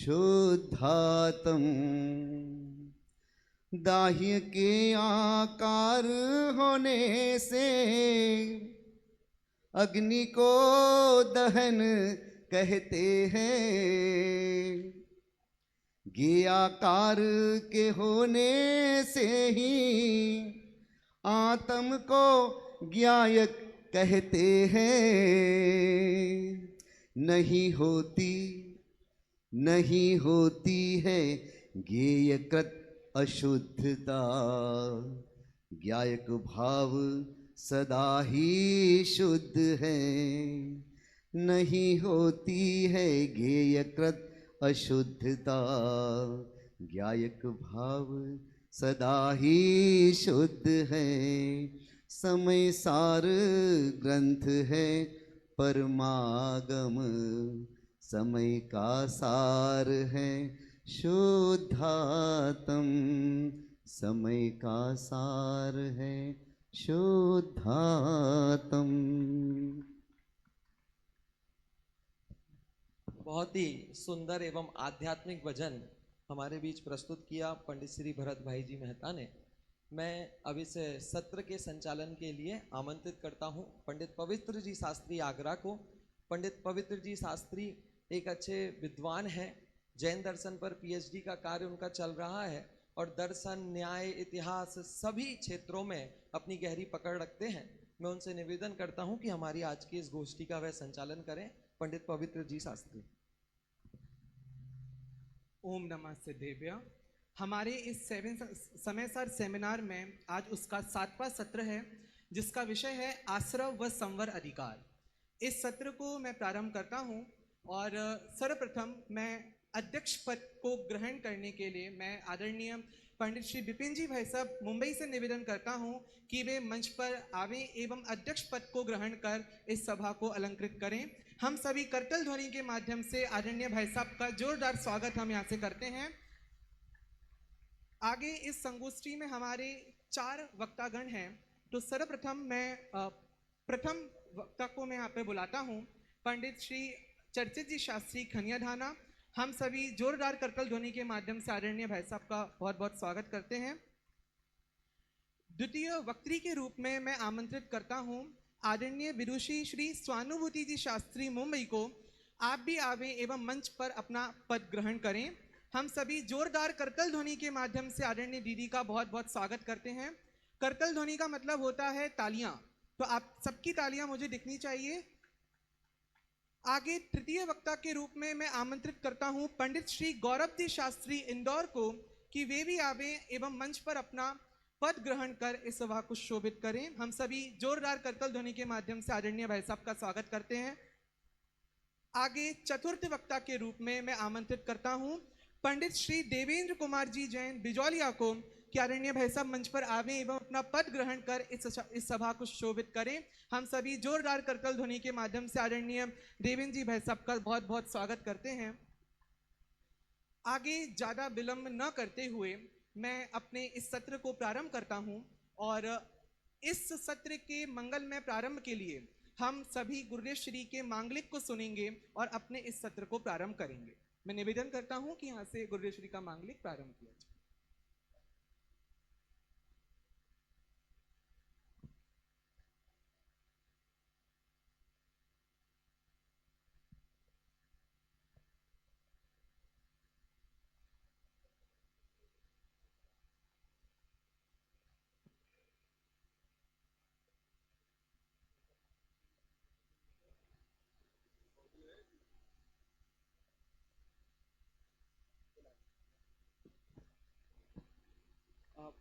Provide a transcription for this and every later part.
शुद्धातम। दाह्य के आकार होने से अग्नि को दहन कहते हैं। गे आकार के होने से ही आत्म को ज्ञायक कहते हैं। नहीं होती है ज्ञेयकृत अशुद्धता। ज्ञायक भाव सदा ही शुद्ध है। नहीं होती है ज्ञेयकृत अशुद्धता। ज्ञायक भाव सदा ही शुद्ध है। समय सार ग्रंथ है परमागम। समय का सार है शुद्धातम। समय का सार है शुद्धातम। बहुत ही सुंदर एवं आध्यात्मिक भजन हमारे बीच प्रस्तुत किया पंडित श्री भरत भाई जी मेहता ने। मैं अभी से सत्र के संचालन के लिए आमंत्रित करता हूं पंडित पवित्र जी शास्त्री आगरा को। पंडित पवित्र जी शास्त्री एक अच्छे विद्वान हैं। जैन दर्शन पर पीएचडी का कार्य उनका चल रहा है और दर्शन, न्याय, इतिहास सभी क्षेत्रों में अपनी गहरी पकड़ रखते हैं। मैं उनसे निवेदन करता हूं कि हमारी आज की इस गोष्ठी का वह संचालन करें। पंडित पवित्र जी शास्त्री। ओम नमः सिद्धेभ्य। हमारे इस समय सार सेमिनार में आज उसका 7वां सत्र है, जिसका विषय है आश्रव व संवर अधिकार। इस सत्र को मैं प्रारंभ करता हूं और सर्वप्रथम मैं अध्यक्ष पद को ग्रहण करने के लिए मैं आदरणीय पंडित श्री विपिन जी भाई साहब मुंबई से निवेदन करता हूं कि वे मंच पर आवे एवं अध्यक्ष पद को ग्रहण कर इस सभा को अलंकृत करें। हम सभी करतल ध्वनि के माध्यम से आदरणीय भाई साहब का जोरदार स्वागत हम यहाँ से करते हैं। आगे इस संगोष्ठी में हमारे 4 वक्तागण हैं। तो सर्वप्रथम मैं प्रथम वक्ता को मैं यहाँ पे बुलाता हूँ पंडित श्री चर्चित जी शास्त्री खनियाधाना। हम सभी जोरदार करतल ध्वनि के माध्यम से आदरणीय भाई साहब का बहुत बहुत स्वागत करते हैं। द्वितीय वक्त्री के रूप में मैं आमंत्रित करता हूँ आदरणीय विदुषी श्री स्वानुभूति जी शास्त्री मुंबई को। आप भी आवे एवं मंच पर अपना पद ग्रहण करें। हम सभी जोरदार करतल ध्वनि के माध्यम से आदरणीय दीदी का बहुत बहुत स्वागत करते हैं। करतल ध्वनि का मतलब होता है तालियां, तो आप सबकी तालियां मुझे दिखनी चाहिए। आगे तृतीय वक्ता के रूप में मैं आमंत्रित करता हूं पंडित श्री गौरव जी शास्त्री इंदौर को कि वे भी आवे एवं मंच पर अपना पद ग्रहण कर इस सभा को शोभित करें। हम सभी जोरदार करतल ध्वनि के माध्यम से आदरणीय भाई साहब का स्वागत करते हैं। आगे चतुर्थ वक्ता के रूप में मैं आमंत्रित करता हूं पंडित श्री देवेंद्र कुमार जी जैन बिजौलिया को कि आदरणीय भाई साहब मंच पर आवे एवं अपना पद ग्रहण कर इस सभा को शोभित करें। हम सभी जोरदार करतल ध्वनि के माध्यम से आदरणीय देवेंद्र जी भाई साहब का बहुत बहुत स्वागत करते हैं। आगे ज़्यादा विलंब न करते हुए मैं अपने इस सत्र को प्रारंभ करता हूं और इस सत्र के मंगलमय प्रारंभ के लिए हम सभी गुरुदेव श्री के मांगलिक को सुनेंगे और अपने इस सत्र को प्रारंभ करेंगे। मैं निवेदन करता हूं कि यहाँ से गुरुदेव श्री का मांगलिक प्रारंभ किया जाए।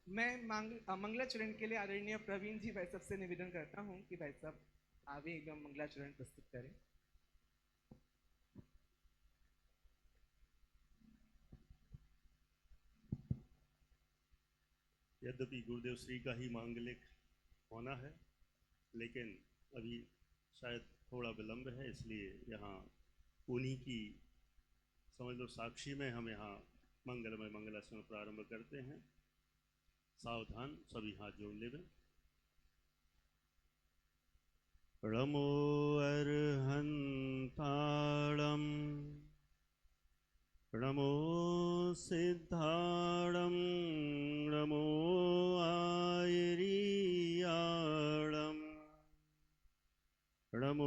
मैं मंगलाचरण के लिए आदरणीय प्रवीण जी भाई साहब से निवेदन करता हूं कि भाई साहब आवे एवं मंगलाचरण प्रस्तुत करें। यद्यपि गुरुदेव श्री का ही मांगलिक होना है, लेकिन अभी शायद थोड़ा विलंब है, इसलिए यहाँ उन्हीं की समझ लो साक्षी में हम यहाँ मंगलमय मंगलाचरण प्रारंभ करते हैं। सावधान, सभी हाथ जोड़ लेवें। रमो अर्हन्ताणम् नमो सिद्धाणं नमो आयरीयाणं नमो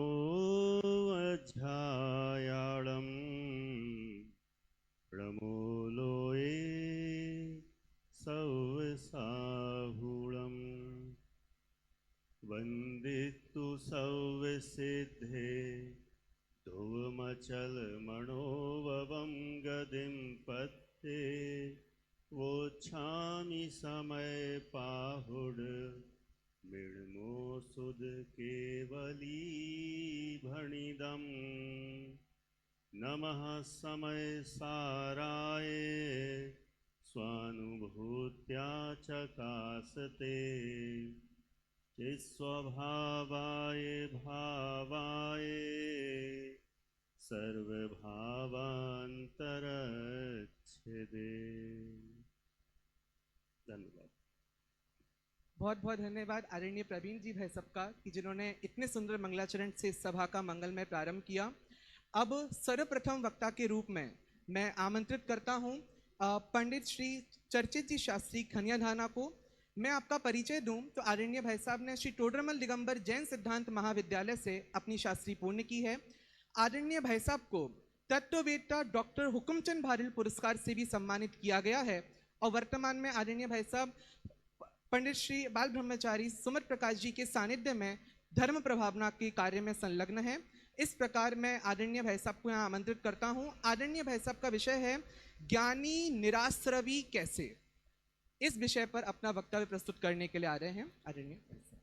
अध्यायाणं नमो लोये सौसाहुणम् वन्दितु सौसिद्धे ध्रुवमचल मनोभवं गदिं पत्ते वोच्छामि समय पाहुड मृण्मो सुद केवली भणिदम् नमः समय साराय स्वानुभूत्या चकासते चिस्वभावाय भावाय सर्वभावान्तरच्छेदे। धन्यवाद। बहुत बहुत धन्यवाद आदरणीय प्रवीण जी भाई सबका कि जिन्होंने इतने सुंदर मंगलाचरण से इस सभा का मंगलमय प्रारंभ किया। अब सर्वप्रथम वक्ता के रूप में मैं आमंत्रित करता हूं पंडित श्री चर्चित जी शास्त्री खनियाधाना को। मैं आपका परिचय दूं तो आदरणीय भाई साहब ने श्री टोडरमल दिगंबर जैन सिद्धांत महाविद्यालय से अपनी शास्त्री पूर्ण की है। आदरणीय भाई साहब को तत्ववेत्ता डॉक्टर हुकुमचंद भारिल पुरस्कार से भी सम्मानित किया गया है और वर्तमान में आदरणीय भाई साहब पंडित श्री बाल ब्रह्मचारी सुमत प्रकाश जी के सानिध्य में धर्म प्रभावना के कार्य में संलग्न है। इस प्रकार मैं आदरणीय भाई साहब को यहाँ आमंत्रित करता हूँ। आदरणीय भाई साहब का विषय है ज्ञानी निराश्रवी कैसे। इस विषय पर अपना वक्तव्य प्रस्तुत करने के लिए आ रहे हैं आदरणीय भाई साहब।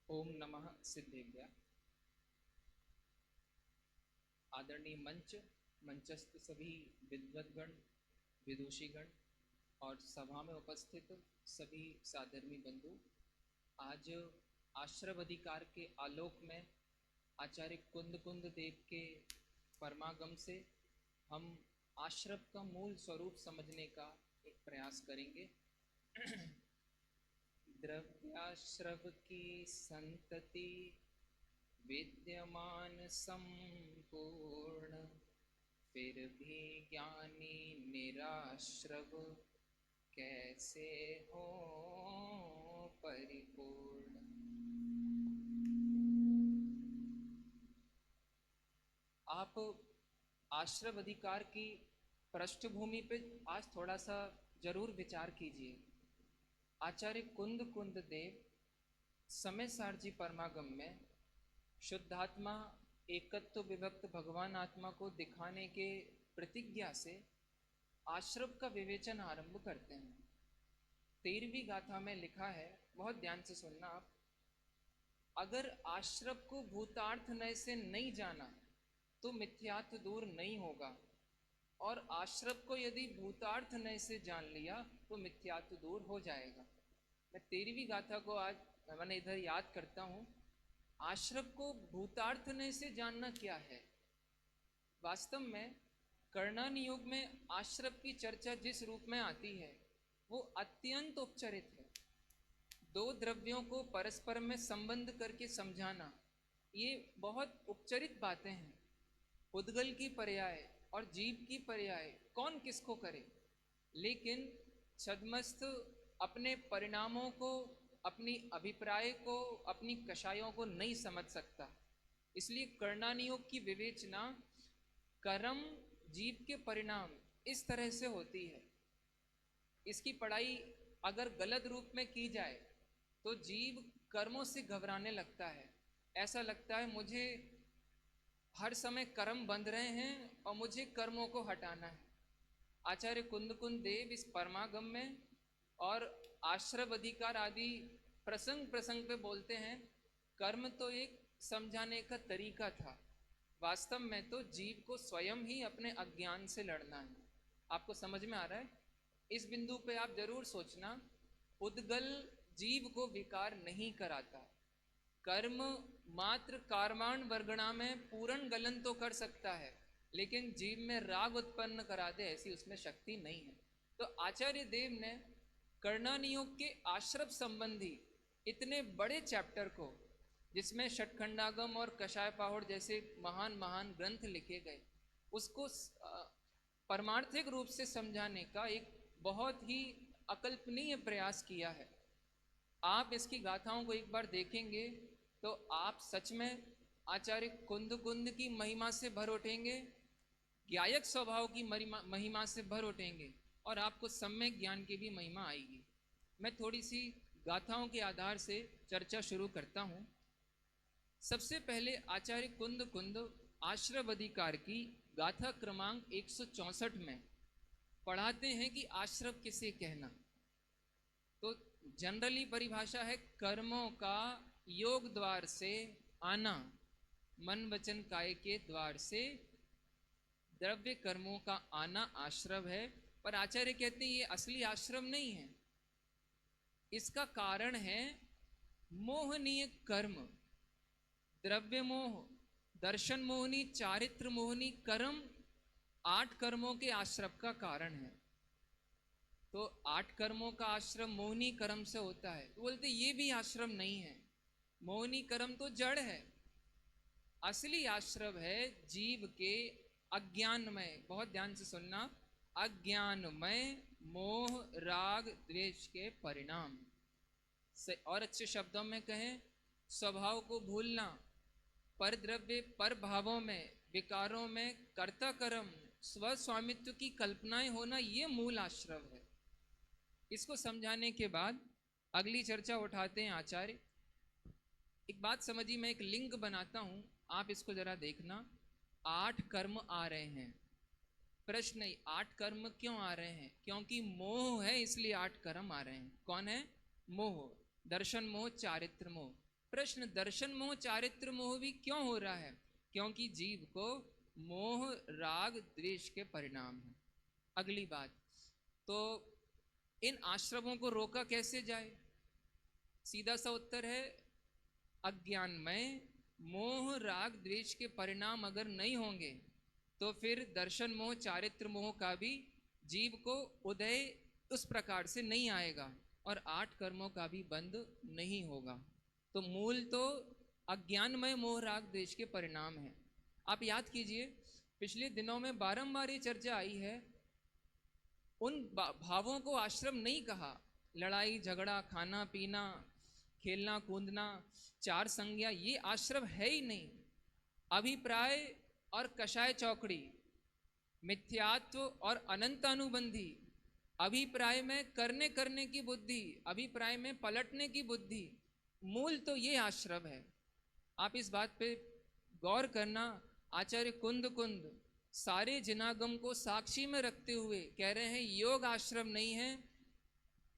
ओम नमः सिद्धेभ्य। आदरणीय मंचस्थ सभी विद्वद्गण, विदुषीगण और सभा में उपस्थित सभी साधर्मी बंधु, आज आश्रव अधिकार के आलोक में आचार्य कुंद देव के परमागम से हम आश्रव का मूल स्वरूप समझने का एक प्रयास करेंगे। द्रव्याश्रव की संतति विद्यमान संपूर्ण, फिर भी ज्ञानी निराश्रव कैसे हो परिपूर्ण। आप आश्रव अधिकार की पृष्ठभूमि पे आज थोड़ा सा जरूर विचार कीजिए। आचार्य कुंद देव समय सारजी परमागम में शुद्धात्मा एकत्व विभक्त भगवान आत्मा को दिखाने के प्रतिज्ञा से आश्रव का विवेचन आरंभ करते हैं। 13वीं गाथा में लिखा है, बहुत ध्यान से सुनना आप, अगर आश्रव को भूतार्थ नय से नहीं जाना तो मिथ्यात्व दूर नहीं होगा, और आश्रव को यदि भूतार्थ नय से जान लिया तो मिथ्यात्व दूर हो जाएगा। मैं 13वीं गाथा को आज मैंने इधर याद करता हूँ। आश्रव को भूतार्थ नय से जानना क्या है? वास्तव में कर्णानि योग में आश्रव की चर्चा जिस रूप में आती है वो अत्यंत उपचरित है। दो द्रव्यों को परस्पर में संबंध करके समझाना, ये बहुत उपचरित बातें हैं। उद्गल की पर्याय और जीव की पर्याय कौन किसको करे, लेकिन छद्मस्थ अपने परिणामों को, अपनी अभिप्राय को, अपनी कषायों को नहीं समझ सकता। इसलिए कर्णानि योग की विवेचना कर्म जीव के परिणाम इस तरह से होती है। इसकी पढ़ाई अगर गलत रूप में की जाए तो जीव कर्मों से घबराने लगता है। ऐसा लगता है मुझे हर समय कर्म बंध रहे हैं और मुझे कर्मों को हटाना है। आचार्य कुंद देव इस परमागम में और आश्रव अधिकार आदि प्रसंग पे बोलते हैं, कर्म तो एक समझाने का तरीका था, वास्तव में तो जीव को स्वयं ही अपने अज्ञान से लड़ना है। आपको समझ में आ रहा है? इस बिंदु पे आप जरूर सोचना, उद्गल जीव को विकार नहीं कराता। कर्म मात्र कार्माण वर्गणा में पूर्ण गलन तो कर सकता है, लेकिन जीव में राग उत्पन्न करा दे ऐसी उसमें शक्ति नहीं है। तो आचार्य देव ने कर्णानियोग के आश्रम संबंधी इतने बड़े चैप्टर को, जिसमें षटखंडागम और कषाय पाहुड़ जैसे महान महान ग्रंथ लिखे गए, उसको परमार्थिक रूप से समझाने का एक बहुत ही अकल्पनीय प्रयास किया है। आप इसकी गाथाओं को एक बार देखेंगे तो आप सच में आचार्य कुंद कुंद की महिमा से भर उठेंगे, ज्ञायक स्वभाव की महिमा से भर उठेंगे, और आपको सम्यक ज्ञान की भी महिमा आएगी। मैं थोड़ी सी गाथाओं के आधार से चर्चा शुरू करता हूँ। सबसे पहले आचार्य कुंद कुंद आश्रव अधिकार की गाथा क्रमांक 164 में पढ़ाते हैं कि आश्रव किसे कहना। तो जनरली परिभाषा है कर्मों का योग द्वार से आना, मन वचन काय के द्वार से द्रव्य कर्मों का आना आश्रव है। पर आचार्य कहते हैं ये असली आश्रम नहीं है। इसका कारण है मोहनीय कर्म, द्रव्य मोह, दर्शन मोहनी, चारित्र मोहनी कर्म 8 कर्मों के आश्रम का कारण है। तो 8 कर्मों का आश्रम मोहनी कर्म से होता है। तो बोलते ये भी आश्रम नहीं है, मोहनी कर्म तो जड़ है। असली आश्रम है जीव के अज्ञानमय, बहुत ध्यान से सुनना, अज्ञानमय मोह राग द्वेष के परिणाम से, और अच्छे शब्दों में कहें स्वभाव को भूलना, पर द्रव्य पर भावों में, विकारों में कर्ता कर्म, स्व स्वामित्व की कल्पनाएं होना, ये मूल आश्रव है। इसको समझाने के बाद अगली चर्चा उठाते हैं आचार्य। एक बात समझिए, मैं एक लिंक बनाता हूं, आप इसको जरा देखना। 8 कर्म आ रहे हैं। प्रश्न नहीं, 8 कर्म क्यों आ रहे हैं? क्योंकि मोह है इसलिए 8 कर्म आ रहे हैं। कौन है? मोह, दर्शन मोह, चारित्र मोह। प्रश्न, दर्शन मोह चारित्र मोह भी क्यों हो रहा है? क्योंकि जीव को मोह राग द्वेष के परिणाम है। अगली बात, तो इन आश्रमों को रोका कैसे जाए? सीधा सा उत्तर है अज्ञानमय मोह राग द्वेष के परिणाम अगर नहीं होंगे तो फिर दर्शन मोह चारित्र मोह का भी जीव को उदय उस प्रकार से नहीं आएगा, और 8 कर्मों का भी बंद नहीं होगा। तो मूल तो अज्ञानमय मोह राग द्वेष के परिणाम है। आप याद कीजिए, पिछले दिनों में बारंबार ये चर्चा आई है, उन भावों को आश्रम नहीं कहा। लड़ाई झगड़ा, खाना पीना, खेलना कूदना, 4 संज्ञा, ये आश्रम है ही नहीं। अभिप्राय और कषाय चौकड़ी, मिथ्यात्व और अनंतानुबंधी, अभिप्राय में करने की बुद्धि, अभिप्राय में पलटने की बुद्धि, मूल तो ये आश्रम है। आप इस बात पे गौर करना। आचार्य कुंद कुंद सारे जिनागम को साक्षी में रखते हुए कह रहे हैं योग आश्रम नहीं है,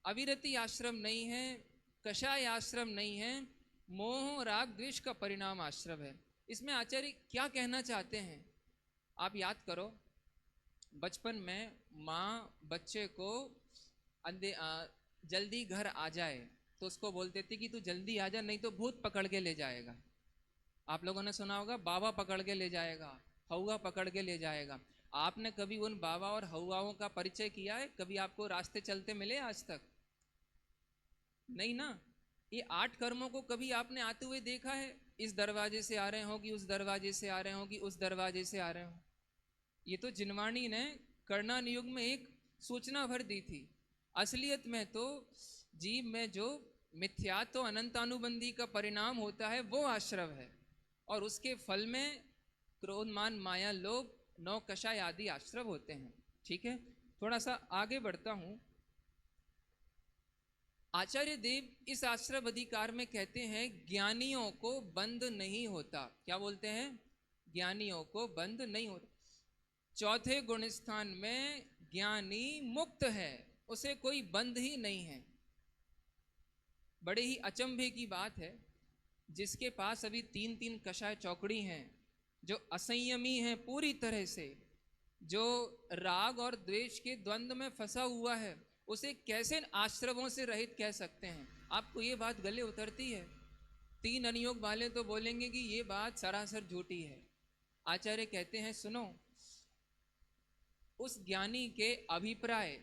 अविरति आश्रम नहीं है, कषाय आश्रम नहीं है, मोह राग द्वेष का परिणाम आश्रम है। इसमें आचार्य क्या कहना चाहते हैं? आप याद करो, बचपन में माँ बच्चे को जल्दी घर आ जाए तो उसको बोलते थे कि तू जल्दी आ जा, नहीं तो भूत पकड़ के ले जाएगा। आप लोगों ने सुना होगा, बाबा पकड़ के ले जाएगा, हौवा पकड़ के ले जाएगा। आपने कभी उन बाबा और हौवाओं का परिचय किया है? कभी आपको रास्ते चलते मिले आज तक? नहीं ना। ये 8 कर्मों को कभी आपने आते हुए देखा है? इस दरवाजे से आ रहे हो कि उस दरवाजे से आ रहे हो कि उस दरवाजे से आ रहे हो? ये तो जिनवाणी ने कर्णानियोग में एक सूचना भर दी थी। असलियत में तो जीव में जो मिथ्यात्व अनंतानुबंधी का परिणाम होता है वो आश्रव है, और उसके फल में क्रोध मान माया लोभ 9 कषाय आदि आश्रव होते हैं। ठीक है, थोड़ा सा आगे बढ़ता हूं। आचार्य देव इस आश्रव अधिकार में कहते हैं ज्ञानियों को बंद नहीं होता। क्या बोलते हैं? ज्ञानियों को बंद नहीं होता। चौथे गुण स्थान में ज्ञानी मुक्त है, उसे कोई बंद ही नहीं है। बड़े ही अचंभे की बात है, जिसके पास अभी 3-3 कषाय चौकड़ी हैं, जो असंयमी है पूरी तरह से, जो राग और द्वेष के द्वंद्व में फंसा हुआ है, उसे कैसे आश्रमों से रहित कह सकते हैं? आपको ये बात गले उतरती है? तीन अनियोग वाले तो बोलेंगे कि ये बात सरासर झूठी है। आचार्य कहते हैं सुनो, उस ज्ञानी के अभिप्राय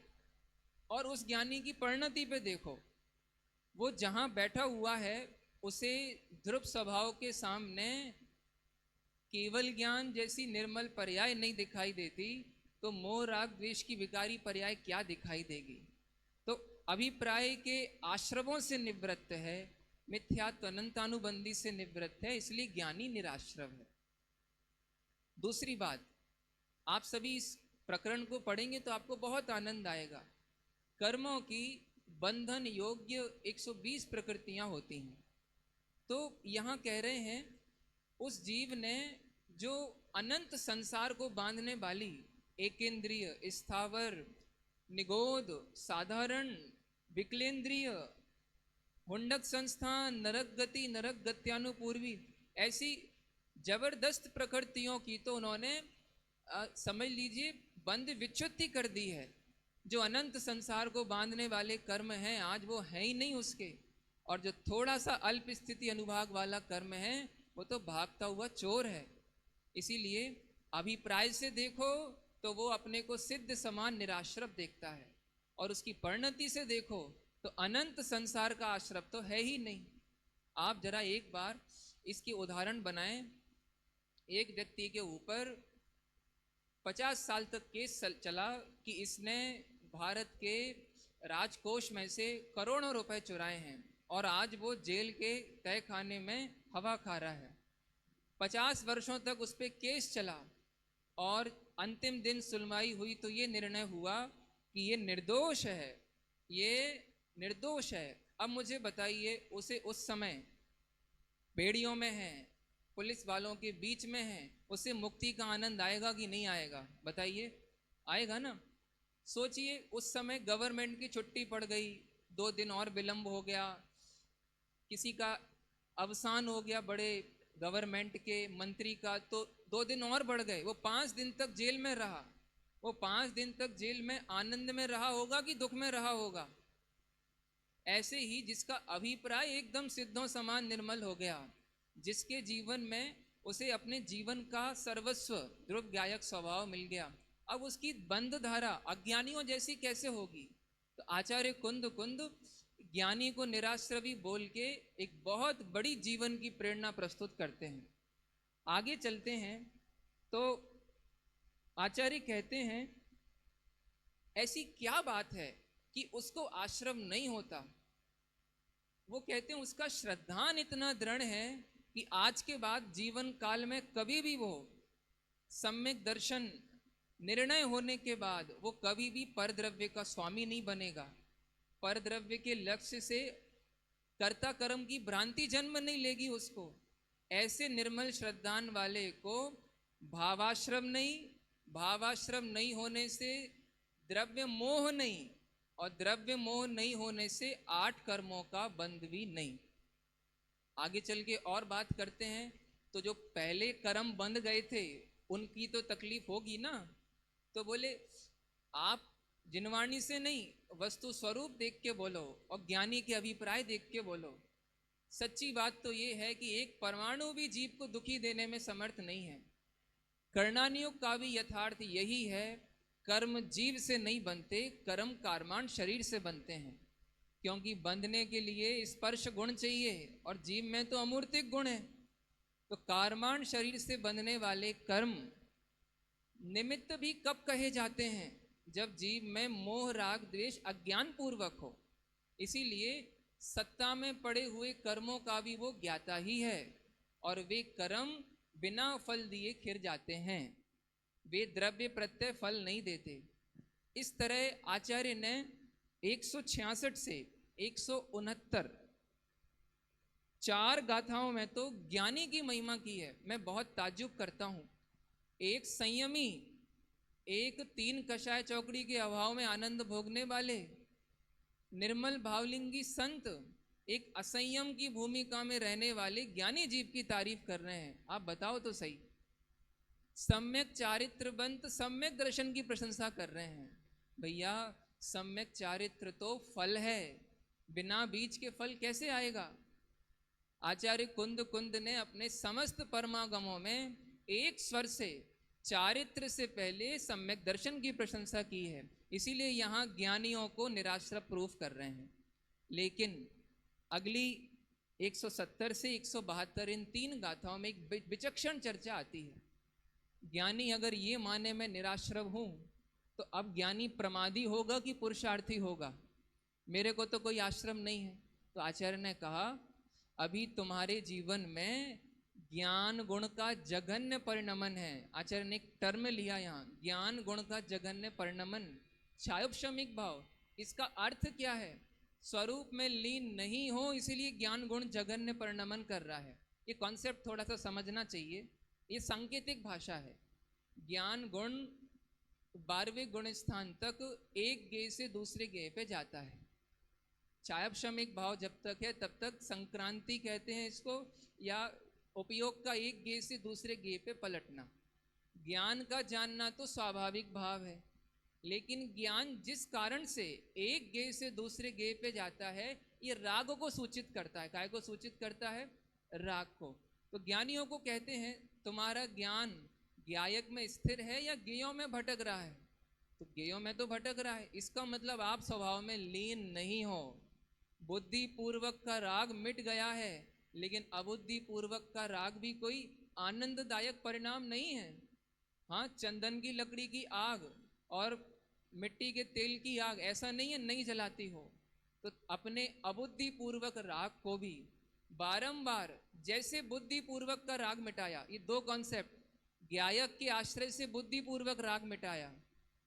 और उस ज्ञानी की परिणति पे देखो। वो जहां बैठा हुआ है उसे ध्रुव स्वभाव के सामने केवल ज्ञान जैसी निर्मल पर्याय नहीं दिखाई देती, तो मोह राग द्वेष की विकारी पर्याय क्या दिखाई देगी? तो अभिप्राय के आश्रमों से निवृत्त है, मिथ्यात्व अनंतानुबंधी से निवृत्त है, इसलिए ज्ञानी निराश्रव है। दूसरी बात, आप सभी इस प्रकरण को पढ़ेंगे तो आपको बहुत आनंद आएगा। कर्मों की बंधन योग्य 120 प्रकृतियां होती हैं। तो यहाँ कह रहे हैं उस जीव ने जो अनंत संसार को बांधने वाली एकेंद्रिय, स्थावर, निगोद, साधारण, विकलेंद्रिय, हुंडक संस्थान, नरक गति, नरक गत्यानुपूर्वी, ऐसी जबरदस्त प्रकृतियों की तो उन्होंने समझ लीजिए बंध विच्युति कर दी है। जो अनंत संसार को बांधने वाले कर्म हैं आज वो है ही नहीं उसके, और जो थोड़ा सा अल्प स्थिति अनुभाग वाला कर्म है वो तो भागता हुआ चोर है। इसीलिए अभिप्राय से देखो तो वो अपने को सिद्ध समान निराश्रव देखता है, और उसकी परिणति से देखो तो अनंत संसार का आश्रव तो है ही नहीं। आप जरा एक बार इसकी उदाहरण बनाएं। एक व्यक्ति के ऊपर 50 साल तक केस चला कि इसने भारत के राजकोष में से करोड़ों रुपए चुराए हैं, और आज वो जेल के तय खाने में हवा खा रहा है। 50 वर्षों तक उस पर केस चला, और अंतिम दिन सुनवाई हुई तो ये निर्णय हुआ कि ये निर्दोष है, ये निर्दोष है। अब मुझे बताइए, उसे उस समय बेड़ियों में है, पुलिस वालों के बीच में है, उसे मुक्ति का आनंद आएगा कि नहीं आएगा? बताइए, आएगा ना? सोचिए, उस समय गवर्नमेंट की छुट्टी पड़ गई, 2 दिन और विलंब हो गया, किसी का अवसान हो गया बड़े गवर्नमेंट के मंत्री का, तो 2 दिन और बढ़ गए, वो 5 दिन तक जेल में रहा। वो 5 दिन तक जेल में आनंद में रहा होगा कि दुख में रहा होगा? ऐसे ही जिसका अभिप्राय एकदम सिद्धों समान निर्मल हो गया, जिसके जीवन में उसे अपने जीवन का सर्वस्व ध्रुव गायक स्वभाव मिल गया, अब उसकी बंध धारा अज्ञानियों जैसी कैसे होगी? तो आचार्य कुंद ज्ञानी को निराश्रवी बोल के एक बहुत बड़ी जीवन की प्रेरणा प्रस्तुत करते हैं। आगे चलते हैं तो आचार्य कहते हैं ऐसी क्या बात है कि उसको आश्रम नहीं होता? वो कहते हैं उसका श्रद्धान इतना दृढ़ है कि आज के बाद जीवन काल में कभी भी वो सम्यक दर्शन निर्णय होने के बाद वो कभी भी परद्रव्य का स्वामी नहीं बनेगा। परद्रव्य के लक्ष्य से कर्ता कर्म की भ्रांति जन्म नहीं लेगी उसको। ऐसे निर्मल श्रद्धान वाले को भावाश्रम नहीं होने से द्रव्य मोह नहीं, और द्रव्य मोह नहीं होने से 8 कर्मों का बंध भी नहीं। आगे चल के और बात करते हैं। तो जो पहले कर्म बंध गए थे उनकी तो तकलीफ होगी ना। तो बोले आप जिनवाणी से नहीं, वस्तु स्वरूप देख के बोलो और ज्ञानी के अभिप्राय देख के बोलो। सच्ची बात तो ये है कि एक परमाणु भी जीव को दुखी देने में समर्थ नहीं है। कर्णानियोग का भी यथार्थ यही है, कर्म जीव से नहीं बनते, कर्म कार्माण शरीर से बनते हैं। क्योंकि बंधने के लिए स्पर्श गुण चाहिए और जीव में तो अमूर्तिक गुण है। तो कार्माण शरीर से बंधने वाले कर्म निमित्त भी कब कहे जाते हैं? जब जीव में मोह राग द्वेष अज्ञान पूर्वक हो। इसीलिए सत्ता में पड़े हुए कर्मों का भी वो ज्ञाता ही है, और वे कर्म बिना फल दिए खिर जाते हैं, वे द्रव्य प्रत्यय फल नहीं देते। इस तरह आचार्य ने 166 से 169 4 गाथाओं में तो ज्ञानी की महिमा की है। मैं बहुत ताज्जुब करता हूं। एक संयमी, एक 3 कषाय चौकड़ी के अभाव में आनंद भोगने वाले निर्मल भावलिंगी संत, एक असंयम की भूमिका में रहने वाले ज्ञानी जीव की तारीफ कर रहे हैं। आप बताओ तो सही, सम्यक चारित्रवंत सम्यक दर्शन की प्रशंसा कर रहे हैं। भैया सम्यक चारित्र तो फल है, बिना बीज के फल कैसे आएगा? आचार्य कुंद कुंद ने अपने समस्त परमागमों में एक स्वर से चारित्र से पहले सम्यक दर्शन की प्रशंसा की है, इसीलिए यहाँ ज्ञानियों को निराश्रय प्रूफ कर रहे हैं। लेकिन अगली 170 से 172 इन 3 गाथाओं में एक विचक्षण चर्चा आती है। ज्ञानी अगर ये माने मैं निराश्रय हूँ, तो अब ज्ञानी प्रमादी होगा कि पुरुषार्थी होगा? मेरे को तो कोई आश्रम नहीं है। तो आचार्य ने कहा अभी तुम्हारे जीवन में ज्ञान गुण का जघन्य परिणमन है। आचार्य ने एक टर्म लिया यहाँ, ज्ञान गुण का जघन्य परिणमन, क्षायोपशमिक भाव। इसका अर्थ क्या है? स्वरूप में लीन नहीं हो, इसीलिए ज्ञान गुण जघन्य परिणमन कर रहा है। ये कॉन्सेप्ट थोड़ा सा समझना चाहिए, ये सांकेतिक भाषा है। ज्ञान गुण 12वें गुण स्थान तक एक गेय से दूसरे गेय पे जाता है। क्षायोपशमिक भाव जब तक है तब तक संक्रांति कहते हैं इसको, या उपयोग का एक गेय से दूसरे गेय पे पलटना। ज्ञान का जानना तो स्वाभाविक भाव है, लेकिन ज्ञान जिस कारण से एक गेय से दूसरे गेय पे जाता है, ये राग को सूचित करता है। काय को सूचित करता है? राग को। तो ज्ञानियों को कहते हैं तुम्हारा ज्ञान ज्ञायक में स्थिर है या गेयों में भटक रहा है? तो गेयों में तो भटक रहा है, इसका मतलब आप स्वभाव में लीन नहीं हो। बुद्धि पूर्वक का राग मिट गया है, लेकिन अबुद्धि पूर्वक का राग भी कोई आनंददायक परिणाम नहीं है। हाँ, चंदन की लकड़ी की आग और मिट्टी के तेल की आग ऐसा नहीं है नहीं जलाती हो। तो अपने अबुद्धि पूर्वक राग को भी बारंबार, जैसे बुद्धि पूर्वक का राग मिटाया, ये 2 कॉन्सेप्ट, ज्ञायक के आश्रय से बुद्धि पूर्वक राग मिटाया,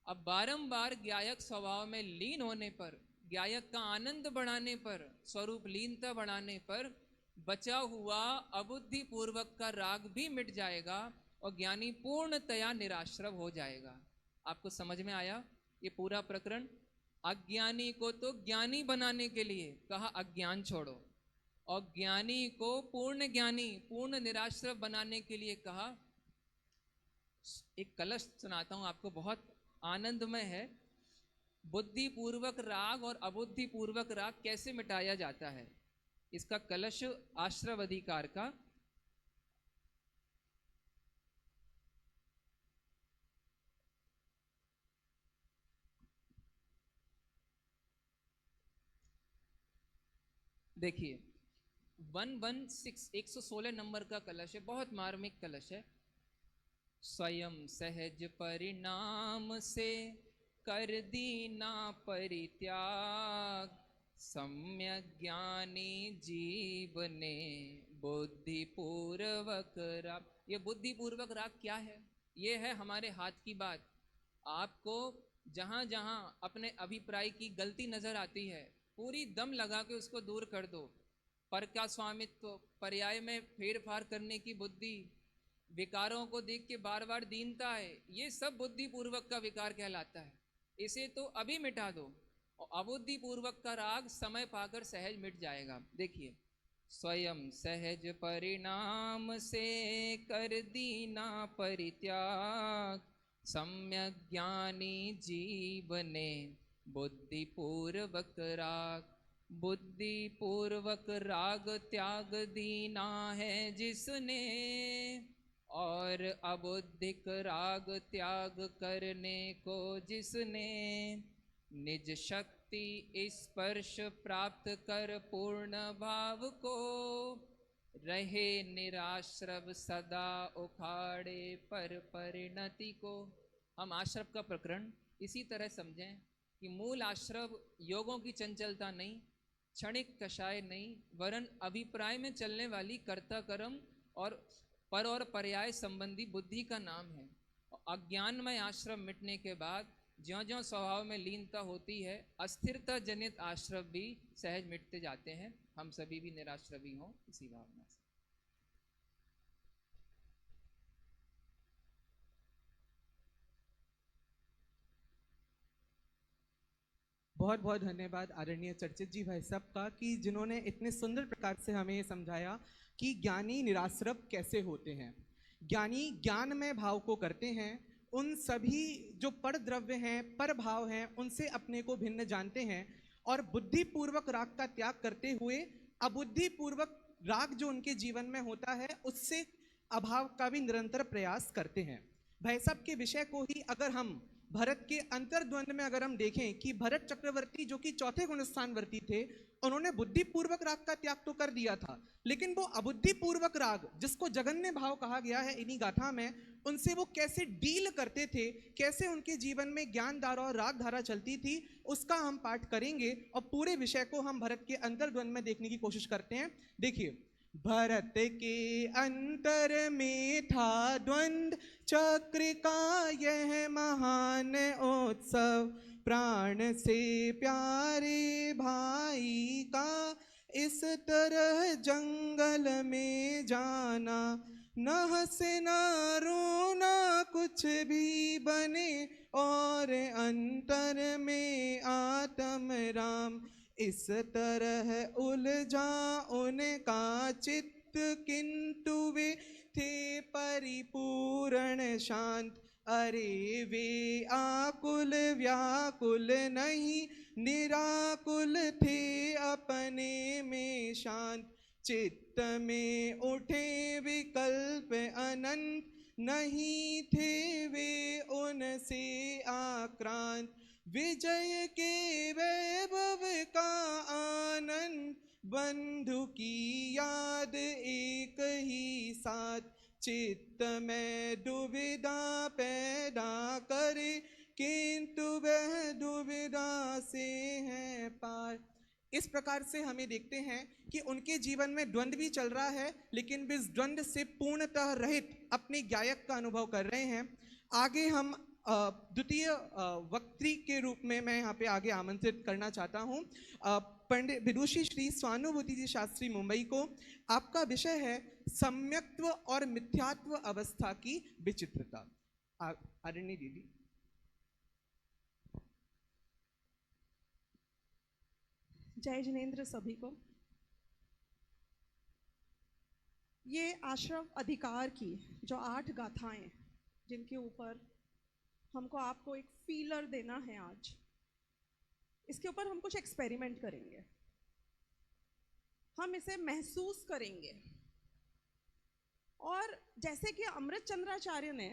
अब बारंबार ज्ञायक स्वभाव में लीन होने पर, ज्ञायक का आनंद बढ़ाने पर, स्वरूप लीनता बढ़ाने पर बचा हुआ अबुद्धि पूर्वक का राग भी मिट जाएगा और ज्ञानी पूर्णतया निराश्रव हो जाएगा। आपको समझ में आया ये पूरा प्रकरण? अज्ञानी को तो ज्ञानी बनाने के लिए कहा अज्ञान छोड़ो, और ज्ञानी को पूर्ण ज्ञानी पूर्ण निराश्रव बनाने के लिए कहा। एक कलश सुनाता हूं आपको, बहुत आनंदमय है। बुद्धि पूर्वक राग और अबुद्धि पूर्वक राग कैसे मिटाया जाता है, इसका कलश आश्रव अधिकार का। देखिए 116 नंबर का कलश है, बहुत मार्मिक कलश है। स्वयं सहज परिणाम से कर दीना परित्याग, सम्यक ज्ञानी जीव ने बुद्धि पूर्वक राग। ये बुद्धि पूर्वक राग क्या है? ये है हमारे हाथ की बात। आपको जहाँ जहाँ अपने अभिप्राय की गलती नजर आती है, पूरी दम लगा के उसको दूर कर दो। पर का स्वामित्व, पर्याय में फेर फार करने की बुद्धि, विकारों को देख के बार बार दीनता है, ये सब बुद्धि पूर्वक का विकार कहलाता है। इसे तो अभी मिटा दो और अबुद्धि पूर्वक का राग समय पाकर सहज मिट जाएगा। देखिए, स्वयं सहज परिणाम से कर दीना परित्याग, सम्यक ज्ञानी जीव ने बुद्धि पूर्वक राग। बुद्धि पूर्वक राग त्याग दीना है जिसने, और अबुद्धिक राग त्याग करने को जिसने, निज शक्ति स्पर्श प्राप्त कर पूर्ण भाव को, रहे निराश्रव सदा उखाड़े पर परिणति को। हम आश्रव का प्रकरण इसी तरह समझें कि मूल आश्रव योगों की चंचलता नहीं, क्षणिक कषाय नहीं, वरन अभिप्राय में चलने वाली कर्ता कर्म और पर और पर्याय संबंधी बुद्धि का नाम है। अज्ञानमय आश्रव मिटने के बाद ज्यों ज्यों स्वभाव में लीनता होती है, अस्थिरता जनित आश्रव भी सहज मिटते जाते हैं। हम सभी भी निराश्रवी हों इसी भावना से। बहुत बहुत धन्यवाद आदरणीय चर्चित जी भाई साहब का, कि जिन्होंने इतने सुंदर प्रकार से हमें ये समझाया कि ज्ञानी निराश्रव कैसे होते हैं। ज्ञानी ज्ञानमय भाव को करते हैं, उन सभी जो पर द्रव्य हैं, पर भाव हैं, उनसे अपने को भिन्न जानते हैं और बुद्धिपूर्वक राग का त्याग करते हुए अबुद्धिपूर्वक राग जो उनके जीवन में होता है उससे अभाव का भी निरंतर प्रयास करते हैं। भाई साहब के विषय को ही अगर हम भरत के अंतर्द्वंद में अगर हम देखें कि भरत चक्रवर्ती जो कि चौथे गुणस्थानवर्ती थे, उन्होंने बुद्धिपूर्वक राग का त्याग तो कर दिया था, लेकिन वो अबुद्धिपूर्वक राग जिसको जगन्य भाव कहा गया है इन्हीं गाथा में, उनसे वो कैसे डील करते थे, कैसे उनके जीवन में ज्ञान धारा और राग धारा चलती थी, उसका हम पाठ करेंगे और पूरे विषय को हम भरत के अंतर्द्वंद में देखने की कोशिश करते हैं। देखिए, भरत के अंतर में था द्वंद, चक्र का यह महान उत्सव, प्राण से प्यारे भाई का इस तरह जंगल में जाना, न हंसे न रोना कुछ भी बने, और अंतर में आत्म राम, इस तरह उलझा उनका चित्त, किंतु वे थे परिपूर्ण शांत, अरे वे आकुल व्याकुल नहीं, निराकुल थे अपने में शांत, चित्त में उठे विकल्प अनंत, नहीं थे वे उनसे आक्रांत, विजय के वैभव का आनंद, बंधु की याद एक ही साथ, चित्त में दुविधा पैदा करे, किंतु वह दुविधा से है पार। इस प्रकार से हमें देखते हैं कि उनके जीवन में द्वंद्व भी चल रहा है, लेकिन भी इस द्वंद्व से पूर्णतः रहित अपने गायक का अनुभव कर रहे हैं। आगे हम द्वितीय वक्त्री के रूप में मैं यहाँ पे आगे आमंत्रित करना चाहता हूँ पंडित विदुषी श्री स्वानुभूति जी शास्त्री मुंबई को। आपका विषय है सम्यक्त्व और मिथ्यात्व अवस्था की विचित्रता। आदरणीय दीदी। जय जिनेंद्र सभी को। ये आश्रव अधिकार की जो 8 गाथाएं जिनके ऊपर हमको आपको एक फीलर देना है, आज इसके ऊपर हम कुछ एक्सपेरिमेंट करेंगे, हम इसे महसूस करेंगे। और जैसे कि अमृत चंद्राचार्य ने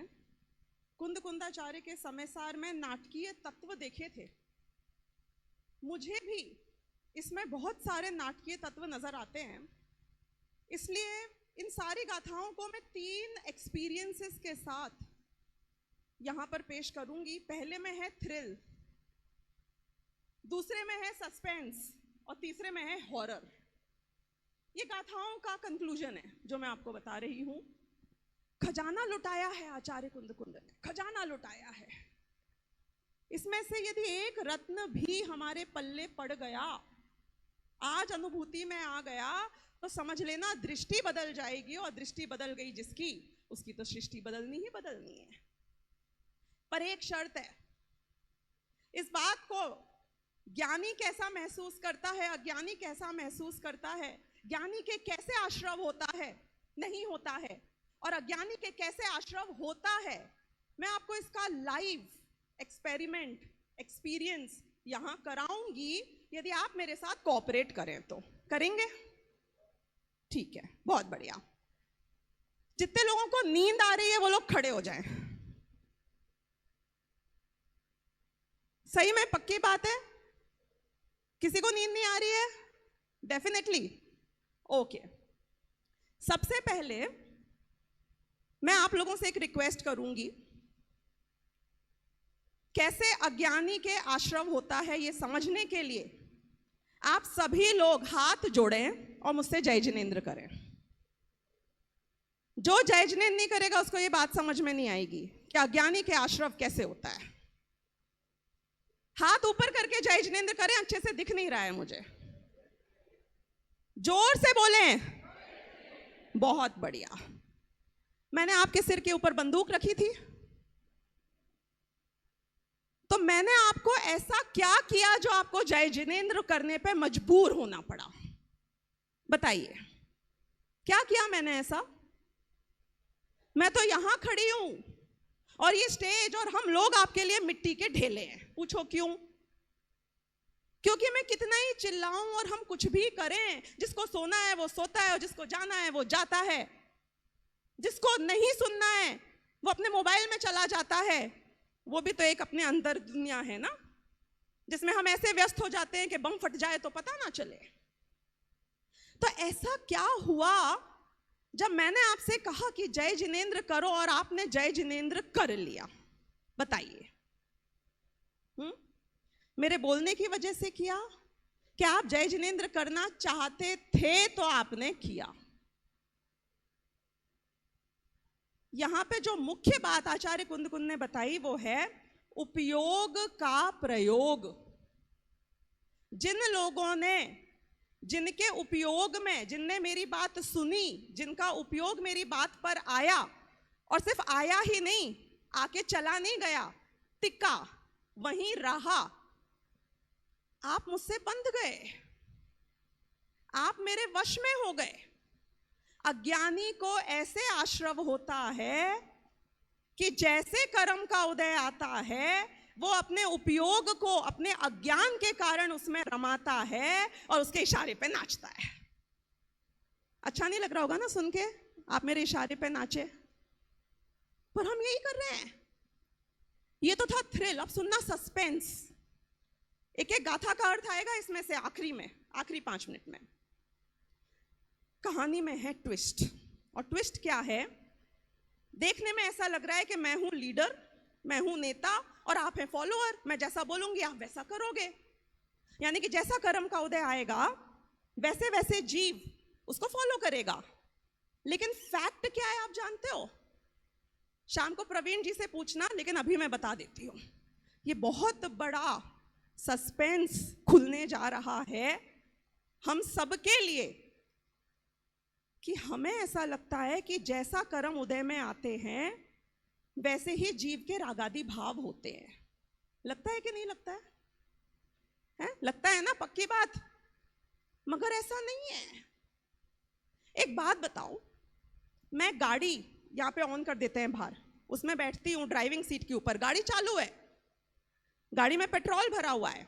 कुंद कुंदाचार्य के समयसार में नाटकीय तत्व देखे थे, मुझे भी इसमें बहुत सारे नाटकीय तत्व नजर आते हैं। इसलिए इन सारी गाथाओं को मैं 3 एक्सपीरियंसेस के साथ यहाँ पर पेश करूंगी। पहले में है थ्रिल, दूसरे में है सस्पेंस और तीसरे में है हॉरर। ये गाथाओं का कंक्लूजन है जो मैं आपको बता रही हूँ। खजाना लुटाया है आचार्य कुंद कुंद ने, खजाना लुटाया है। इसमें से यदि एक रत्न भी हमारे पल्ले पड़ गया, आज अनुभूति में आ गया, तो समझ लेना दृष्टि बदल जाएगी, और दृष्टि बदल गई जिसकी, उसकी तो सृष्टि बदलनी ही बदलनी है। पर एक शर्त है, इस बात को ज्ञानी कैसा महसूस करता है, अज्ञानी कैसा महसूस करता है, ज्ञानी के कैसे आश्रव होता है, नहीं होता है, और अज्ञानी के कैसे आश्रव होता है, मैं आपको इसका लाइव एक्सपेरिमेंट एक्सपीरियंस यहां कराऊंगी, यदि आप मेरे साथ कोऑपरेट करें तो। करेंगे? ठीक है, बहुत बढ़िया। जितने लोगों को नींद आ रही है वो लोग खड़े हो जाएं। सही में पक्की बात है? किसी को नींद नहीं आ रही है? Definitely okay. सबसे पहले मैं आप लोगों से एक रिक्वेस्ट करूंगी, कैसे अज्ञानी के आश्रव होता है ये समझने के लिए आप सभी लोग हाथ जोड़ें और मुझसे जय जिनेंद्र करें। जो जय जिनेंद्र नहीं करेगा उसको ये बात समझ में नहीं आएगी कि अज्ञानी के आश्रव कैसे होता है। हाथ ऊपर करके जय जिनेंद्र करें, अच्छे से दिख नहीं रहा है मुझे, जोर से बोलें। बहुत बढ़िया। मैंने आपके सिर के ऊपर बंदूक रखी थी, तो मैंने आपको ऐसा क्या किया जो आपको जय जिनेंद्र करने पे मजबूर होना पड़ा? बताइए क्या किया मैंने ऐसा? मैं तो यहां खड़ी हूं और ये स्टेज और हम लोग आपके लिए मिट्टी के ढेले हैं। पूछो क्यों? क्योंकि मैं कितना ही चिल्लाऊं और हम कुछ भी करें, जिसको सोना है वो सोता है और जिसको जाना है वो जाता है। जिसको नहीं सुनना है वो अपने मोबाइल में चला जाता है। वो भी तो एक अपने अंदर दुनिया है ना, जिसमें हम ऐसे व्यस्त हो जाते हैं कि बम फट जाए तो पता ना चले। तो ऐसा क्या हुआ जब मैंने आपसे कहा कि जय जिनेंद्र करो और आपने जय जिनेंद्र कर लिया? बताइए। मेरे बोलने की वजह से किया? क्या आप जय जिनेंद्र करना चाहते थे तो आपने किया? यहां पे जो मुख्य बात आचार्य कुंद कुंद ने बताई वो है उपयोग का प्रयोग। जिन लोगों ने, जिनके उपयोग में, जिनने मेरी बात सुनी, जिनका उपयोग मेरी बात पर आया, और सिर्फ आया ही नहीं, आके चला नहीं गया, टिका, वहीं रहा, आप मुझसे बंध गए, आप मेरे वश में हो गए। अज्ञानी को ऐसे आश्रव होता है कि जैसे कर्म का उदय आता है वो अपने उपयोग को अपने अज्ञान के कारण उसमें रमाता है और उसके इशारे पे नाचता है। अच्छा नहीं लग रहा होगा ना सुन के, आप मेरे इशारे पे नाचे, पर हम यही कर रहे हैं। ये तो था थ्रिल, अब सुनना सस्पेंस। एक एक गाथा का अर्थ आएगा इसमें से आखिरी में, आखिरी 5 मिनट में। कहानी में है ट्विस्ट, और ट्विस्ट क्या है? देखने में ऐसा लग रहा है कि मैं हूं लीडर, मैं हूं नेता और आप हैं फॉलोअर, मैं जैसा बोलूंगी आप वैसा करोगे। यानी कि जैसा कर्म का उदय आएगा वैसे वैसे जीव उसको फॉलो करेगा। लेकिन फैक्ट क्या है आप जानते हो? शाम को प्रवीण जी से पूछना, लेकिन अभी मैं बता देती हूं। ये बहुत बड़ा सस्पेंस खुलने जा रहा है हम सबके लिए, कि हमें ऐसा लगता है कि जैसा कर्म उदय में आते हैं वैसे ही जीव के रागादि भाव होते हैं। लगता है कि नहीं लगता है? लगता है ना, पक्की बात। मगर ऐसा नहीं है। एक बात बताओ, मैं गाड़ी यहाँ पे ऑन कर देते हैं बाहर, उसमें बैठती हूँ ड्राइविंग सीट के ऊपर, गाड़ी चालू है, गाड़ी में पेट्रोल भरा हुआ है,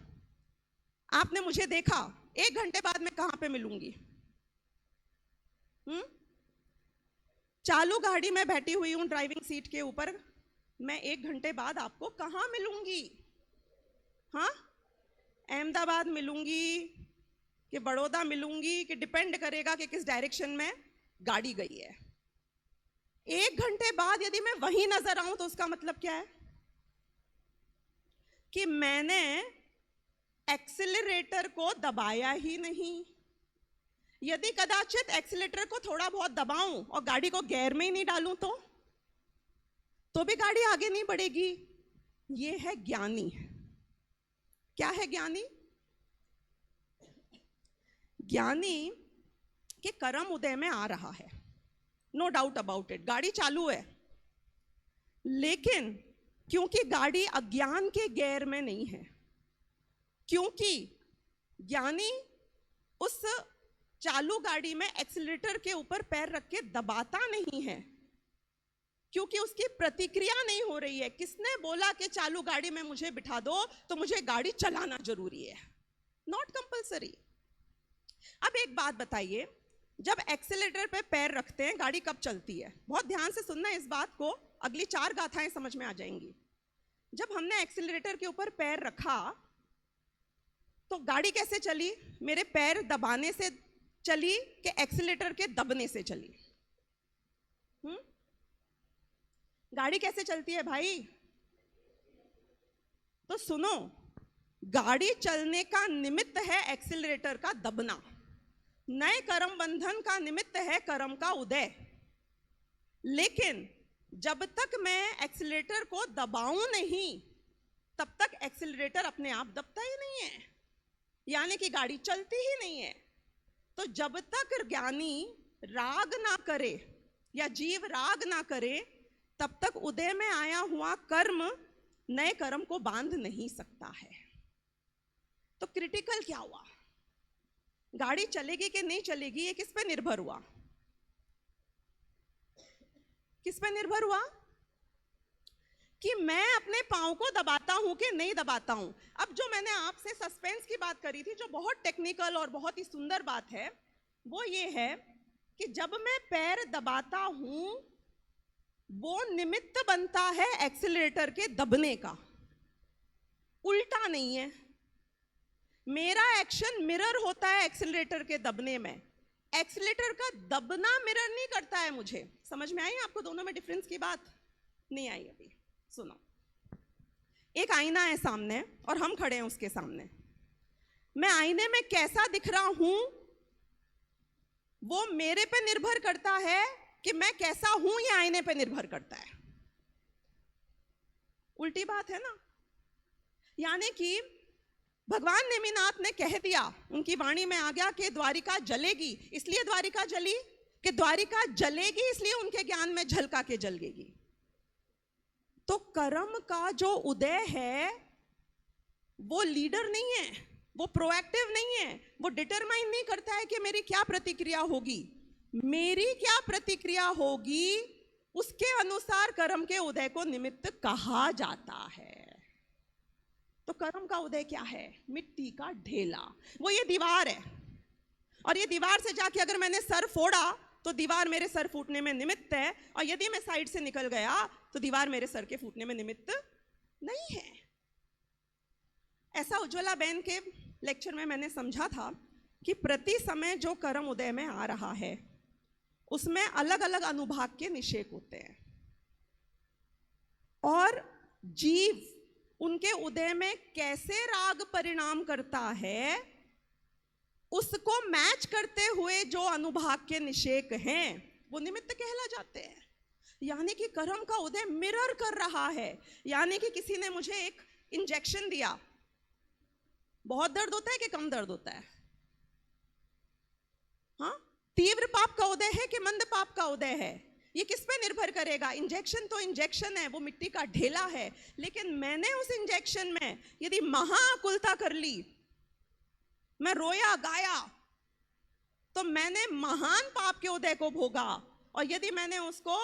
आपने मुझे देखा, 1 घंटे बाद मैं कहाँ पे मिलूंगी? चालू गाड़ी में बैठी हुई हूं ड्राइविंग सीट के ऊपर, मैं 1 घंटे बाद आपको कहां मिलूंगी? हाँ, अहमदाबाद मिलूंगी कि बड़ौदा मिलूंगी, कि डिपेंड करेगा कि किस डायरेक्शन में गाड़ी गई है। 1 घंटे बाद यदि मैं वहीं नजर आऊं तो उसका मतलब क्या है? कि मैंने एक्सीलरेटर को दबाया ही नहीं। यदि कदाचित एक्सीलेटर को थोड़ा बहुत दबाऊं और गाड़ी को गियर में ही नहीं डालूं तो भी गाड़ी आगे नहीं बढ़ेगी। ये है ज्ञानी। क्या है ज्ञानी? ज्ञानी के कर्म उदय में आ रहा है, नो डाउट अबाउट इट, गाड़ी चालू है, लेकिन क्योंकि गाड़ी अज्ञान के गियर में नहीं है, क्योंकि ज्ञानी उस चालू गाड़ी में एक्सीलरेटर के ऊपर पैर रख के दबाता नहीं है, क्योंकि उसकी प्रतिक्रिया नहीं हो रही है। किसने बोला कि चालू गाड़ी में मुझे बिठा दो तो मुझे गाड़ी चलाना जरूरी है? Not compulsory. अब एक बात बताइए, जब एक्सीलरेटर पे पैर रखते हैं गाड़ी कब चलती है? बहुत ध्यान से सुनना इस बात को, अगली 4 गाथाएं समझ में आ जाएंगी। जब हमने एक्सीलरेटर के ऊपर पैर रखा तो गाड़ी कैसे चली? मेरे पैर दबाने से चली कि एक्सीलरेटर के दबने से चली? गाड़ी कैसे चलती है भाई? तो सुनो, गाड़ी चलने का निमित्त है एक्सीलरेटर का दबना, नए कर्म बंधन का निमित्त है कर्म का उदय। लेकिन जब तक मैं एक्सीलरेटर को दबाऊं नहीं तब तक एक्सीलरेटर अपने आप दबता ही नहीं है, यानी कि गाड़ी चलती ही नहीं है। तो जब तक ज्ञानी राग ना करे या जीव राग ना करे तब तक उदय में आया हुआ कर्म नए कर्म को बांध नहीं सकता है। तो क्रिटिकल क्या हुआ? गाड़ी चलेगी कि नहीं चलेगी ये किस पे निर्भर हुआ? किस पे निर्भर हुआ? कि मैं अपने पाँव को दबाता हूं कि नहीं दबाता हूं। अब जो मैंने आपसे सस्पेंस की बात करी थी, जो बहुत टेक्निकल और बहुत ही सुंदर बात है, वो ये है कि जब मैं पैर दबाता हूं वो निमित्त बनता है एक्सीलरेटर के दबने का, उल्टा नहीं है। मेरा एक्शन मिरर होता है एक्सीलरेटर के दबने में, एक्सीलरेटर का दबना मिरर नहीं करता है मुझे। समझ में आई आपको दोनों में डिफरेंस की बात? नहीं आई अभी? सुनो, एक आईना है सामने और हम खड़े हैं उसके सामने। मैं आईने में कैसा दिख रहा हूं वो मेरे पे निर्भर करता है कि मैं कैसा हूं, ये आईने पे निर्भर करता है। उल्टी बात है ना? यानी कि भगवान नेमिनाथ ने कह दिया, उनकी वाणी में आ गया कि द्वारिका जलेगी। इसलिए द्वारिका जली कि द्वारिका जलेगी, इसलिए उनके ज्ञान में झलका के जलेगी। तो कर्म का जो उदय है वो लीडर नहीं है, वो प्रोएक्टिव नहीं है, वो डिटरमाइन नहीं करता है कि मेरी क्या प्रतिक्रिया होगी। मेरी क्या प्रतिक्रिया होगी उसके अनुसार कर्म के उदय को निमित्त कहा जाता है। तो कर्म का उदय क्या है? मिट्टी का ढेला। वो ये दीवार है, और ये दीवार से जाके अगर मैंने सर फोड़ा तो दीवार मेरे सर फूटने में निमित्त है, और यदि मैं साइड से निकल गया तो दीवार मेरे सर के फूटने में निमित्त नहीं है। ऐसा उज्ज्वला बहन के लेक्चर में मैंने समझा था कि प्रति समय जो कर्म उदय में आ रहा है उसमें अलग अलग अनुभाग के निषेक होते हैं, और जीव उनके उदय में कैसे राग परिणाम करता है उसको मैच करते हुए जो अनुभाग के निषेक हैं वो निमित्त कहला जाते हैं। यानी कि कर्म का उदय मिरर कर रहा है। यानी कि किसी ने मुझे एक इंजेक्शन दिया, बहुत दर्द होता है कि कम दर्द होता है? हाँ, तीव्र पाप का उदय है कि मंद पाप का उदय है? ये किस पे निर्भर करेगा? इंजेक्शन तो इंजेक्शन है, वो मिट्टी का ढेला है, लेकिन मैंने उस इंजेक्शन में यदि महाकुलता कर ली, मैं रोया गाया, तो मैंने महान पाप के उदय को भोगा, और यदि मैंने उसको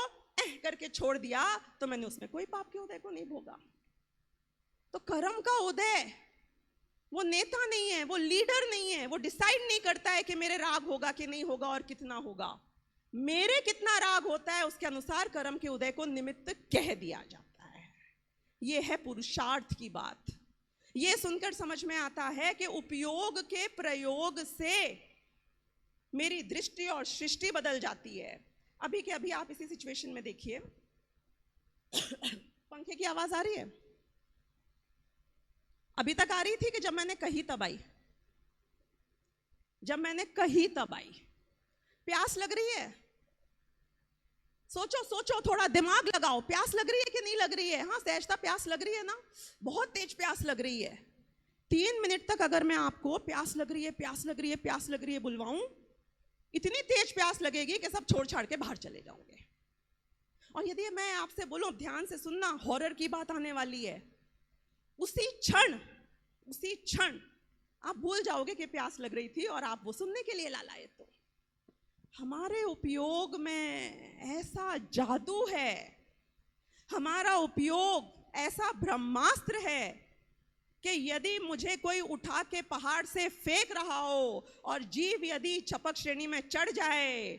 करके छोड़ दिया तो मैंने उसमें कोई पाप के उदय को नहीं भोगा। तो कर्म का उदय वो नेता नहीं है, वो लीडर नहीं है, वो डिसाइड नहीं करता है कि मेरे राग होगा कि नहीं होगा और कितना होगा। मेरे कितना राग होता है उसके अनुसार कर्म के उदय को निमित्त कह दिया जाता है। ये है पुरुषार्थ की बात। ये सुनकर समझ में आता है कि उपयोग के प्रयोग से मेरी दृष्टि और सृष्टि बदल जाती है। अभी के अभी आप इसी सिचुएशन में देखिए, पंखे की आवाज आ रही है? अभी तक आ रही थी कि जब मैंने कही तब आई? जब मैंने कही तब आई। प्यास लग रही है? सोचो सोचो, थोड़ा दिमाग लगाओ, प्यास लग रही है कि नहीं लग रही है? हाँ, सहजता प्यास लग रही है ना, बहुत तेज प्यास लग रही है। 3 मिनट तक अगर मैं आपको प्यास लग रही है, प्यास लग रही है, प्यास लग रही है बुलवाऊं, इतनी तेज प्यास लगेगी कि सब छोड़ छाड़ के बाहर चले जाओगे। और यदि मैं आपसे बोलूं, ध्यान से सुनना, हॉरर की बात आने वाली है, उसी क्षण आप भूल जाओगे कि प्यास लग रही थी और आप वो सुनने के लिए लालाए। तो हमारे उपयोग में ऐसा जादू है, हमारा उपयोग ऐसा ब्रह्मास्त्र है कि यदि मुझे कोई उठा के पहाड़ से फेंक रहा हो और जीव यदि चपक श्रेणी में चढ़ जाए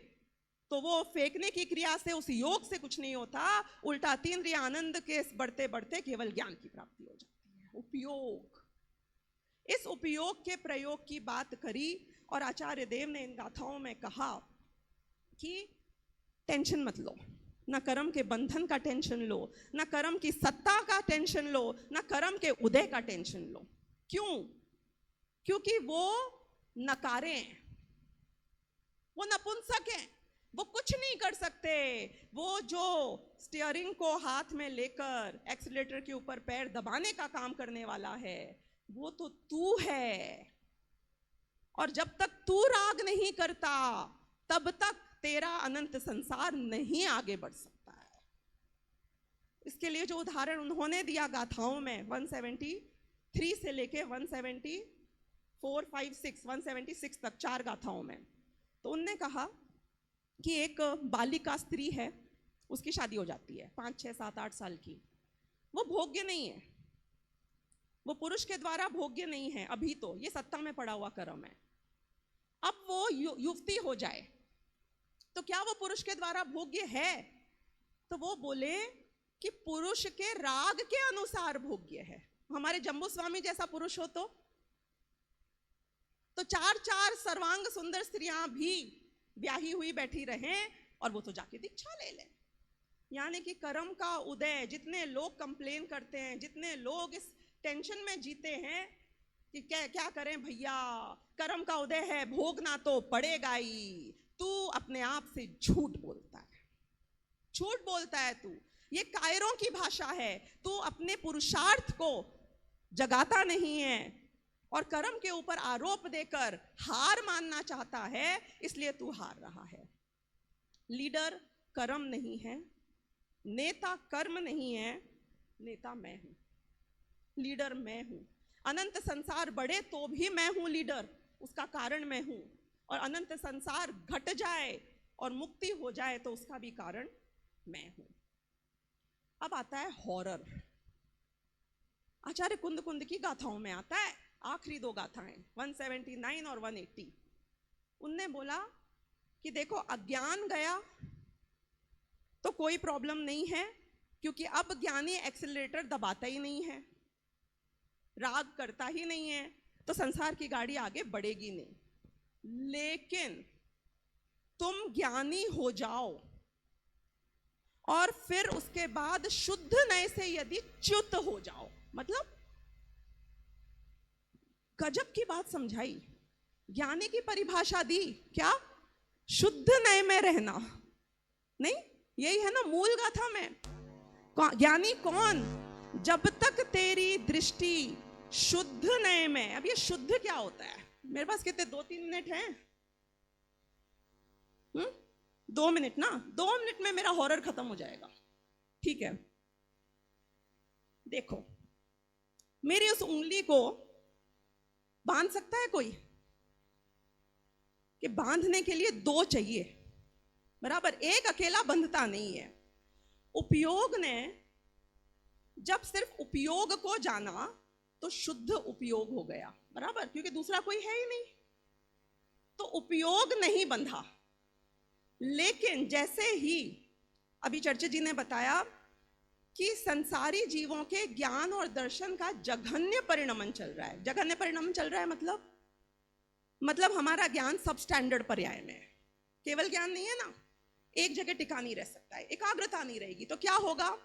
तो वो फेंकने की क्रिया से, उस योग से कुछ नहीं होता, उल्टा तीन्द्रिय आनंद के बढ़ते बढ़ते केवल ज्ञान की प्राप्ति हो जाती है। उपयोग, इस उपयोग के प्रयोग की बात करी और आचार्य देव ने इन गाथाओं में कहा कि टेंशन मत लो, ना कर्म के बंधन का टेंशन लो, ना कर्म की सत्ता का टेंशन लो, ना कर्म के उदय का टेंशन लो। क्यों? क्योंकि वो नकारे हैं, वो नपुंसक हैं, वो कुछ नहीं कर सकते। वो जो स्टीयरिंग को हाथ में लेकर एक्सीलरेटर के ऊपर पैर दबाने का काम करने वाला है, वो तो तू है। और जब तक तू राग नहीं करता तब तक तेरा अनंत संसार नहीं आगे बढ़ सकता है। इसके लिए जो उदाहरण उन्होंने दिया गाथाओं में 173 से लेके 174, 5, 6, 176 तक 4 गाथाओं में, तो उनने कहा कि एक बालिका स्त्री है, उसकी शादी हो जाती है 5, 6, 7, 8 साल की, वो भोग्य नहीं है, वो पुरुष के द्वारा भोग्य नहीं है अभी, तो ये सत्ता में पड़ा हुआ कर्म है। अब वो युवती हो जाए तो क्या वो पुरुष के द्वारा भोग्य है? तो वो बोले कि पुरुष के राग के अनुसार भोग्य है। हमारे जम्बू स्वामी जैसा पुरुष हो तो 4 सर्वांग सुंदर स्त्रियां भी ब्याही हुई बैठी रहें और वो तो जाके दीक्षा ले लें। यानी कि कर्म का उदय, जितने लोग कंप्लेन करते हैं, जितने लोग इस टेंशन में जीते हैं कि क्या करें भैया, कर्म का उदय है, भोगना तो पड़ेगा ही, तू अपने आप से झूठ बोलता है, झूठ बोलता है तू। ये कायरों की भाषा है, तू अपने पुरुषार्थ को जगाता नहीं है और कर्म के ऊपर आरोप देकर हार मानना चाहता है, इसलिए तू हार रहा है। लीडर कर्म नहीं है, नेता कर्म नहीं है, नेता मैं हूं, लीडर मैं हूं। अनंत संसार बढ़े तो भी मैं हूं लीडर, उसका कारण मैं हूं, और अनंत संसार घट जाए और मुक्ति हो जाए तो उसका भी कारण मैं हूं। अब आता है हॉरर। आचार्य कुंद कुंद की गाथाओं में आता है, आखिरी 2 गाथाएं 179 और 180। उनने बोला कि देखो अज्ञान गया तो कोई प्रॉब्लम नहीं है, क्योंकि अब ज्ञानी एक्सेलरेटर दबाता ही नहीं है, राग करता ही नहीं है, तो संसार की गाड़ी आगे बढ़ेगी नहीं। लेकिन तुम ज्ञानी हो जाओ और फिर उसके बाद शुद्ध नए से यदि च्युत हो जाओ, मतलब गजब की बात समझाई, ज्ञानी की परिभाषा दी, क्या? शुद्ध नए में रहना। नहीं, यही है ना मूल गाथा में। ज्ञानी कौन? जब तक तेरी दृष्टि शुद्ध नए में। अब ये शुद्ध क्या होता है? मेरे पास कितने 2-3 मिनट हैं? 2 मिनट ना, 2 मिनट में मेरा हॉरर खत्म हो जाएगा, ठीक है? देखो, मेरी उस उंगली को बांध सकता है कोई? कि बांधने के लिए 2 चाहिए, बराबर, एक अकेला बंधता नहीं है। उपयोग ने जब सिर्फ उपयोग को जाना तो शुद्ध उपयोग हो गया, बराबर, क्योंकि दूसरा कोई है ही नहीं, तो उपयोग नहीं बंधा। लेकिन जैसे ही अभी चर्चा जी ने बताया कि संसारी जीवों के ज्ञान और दर्शन का जघन्य परिणमन चल रहा है। जघन्य परिणमन चल रहा है मतलब हमारा ज्ञान सब स्टैंडर्ड पर्याय में है। केवल ज्ञान नहीं है ना, एक जगह टिका नहीं रह सकता है, एकाग्रता नहीं रहेगी तो क्या होगा?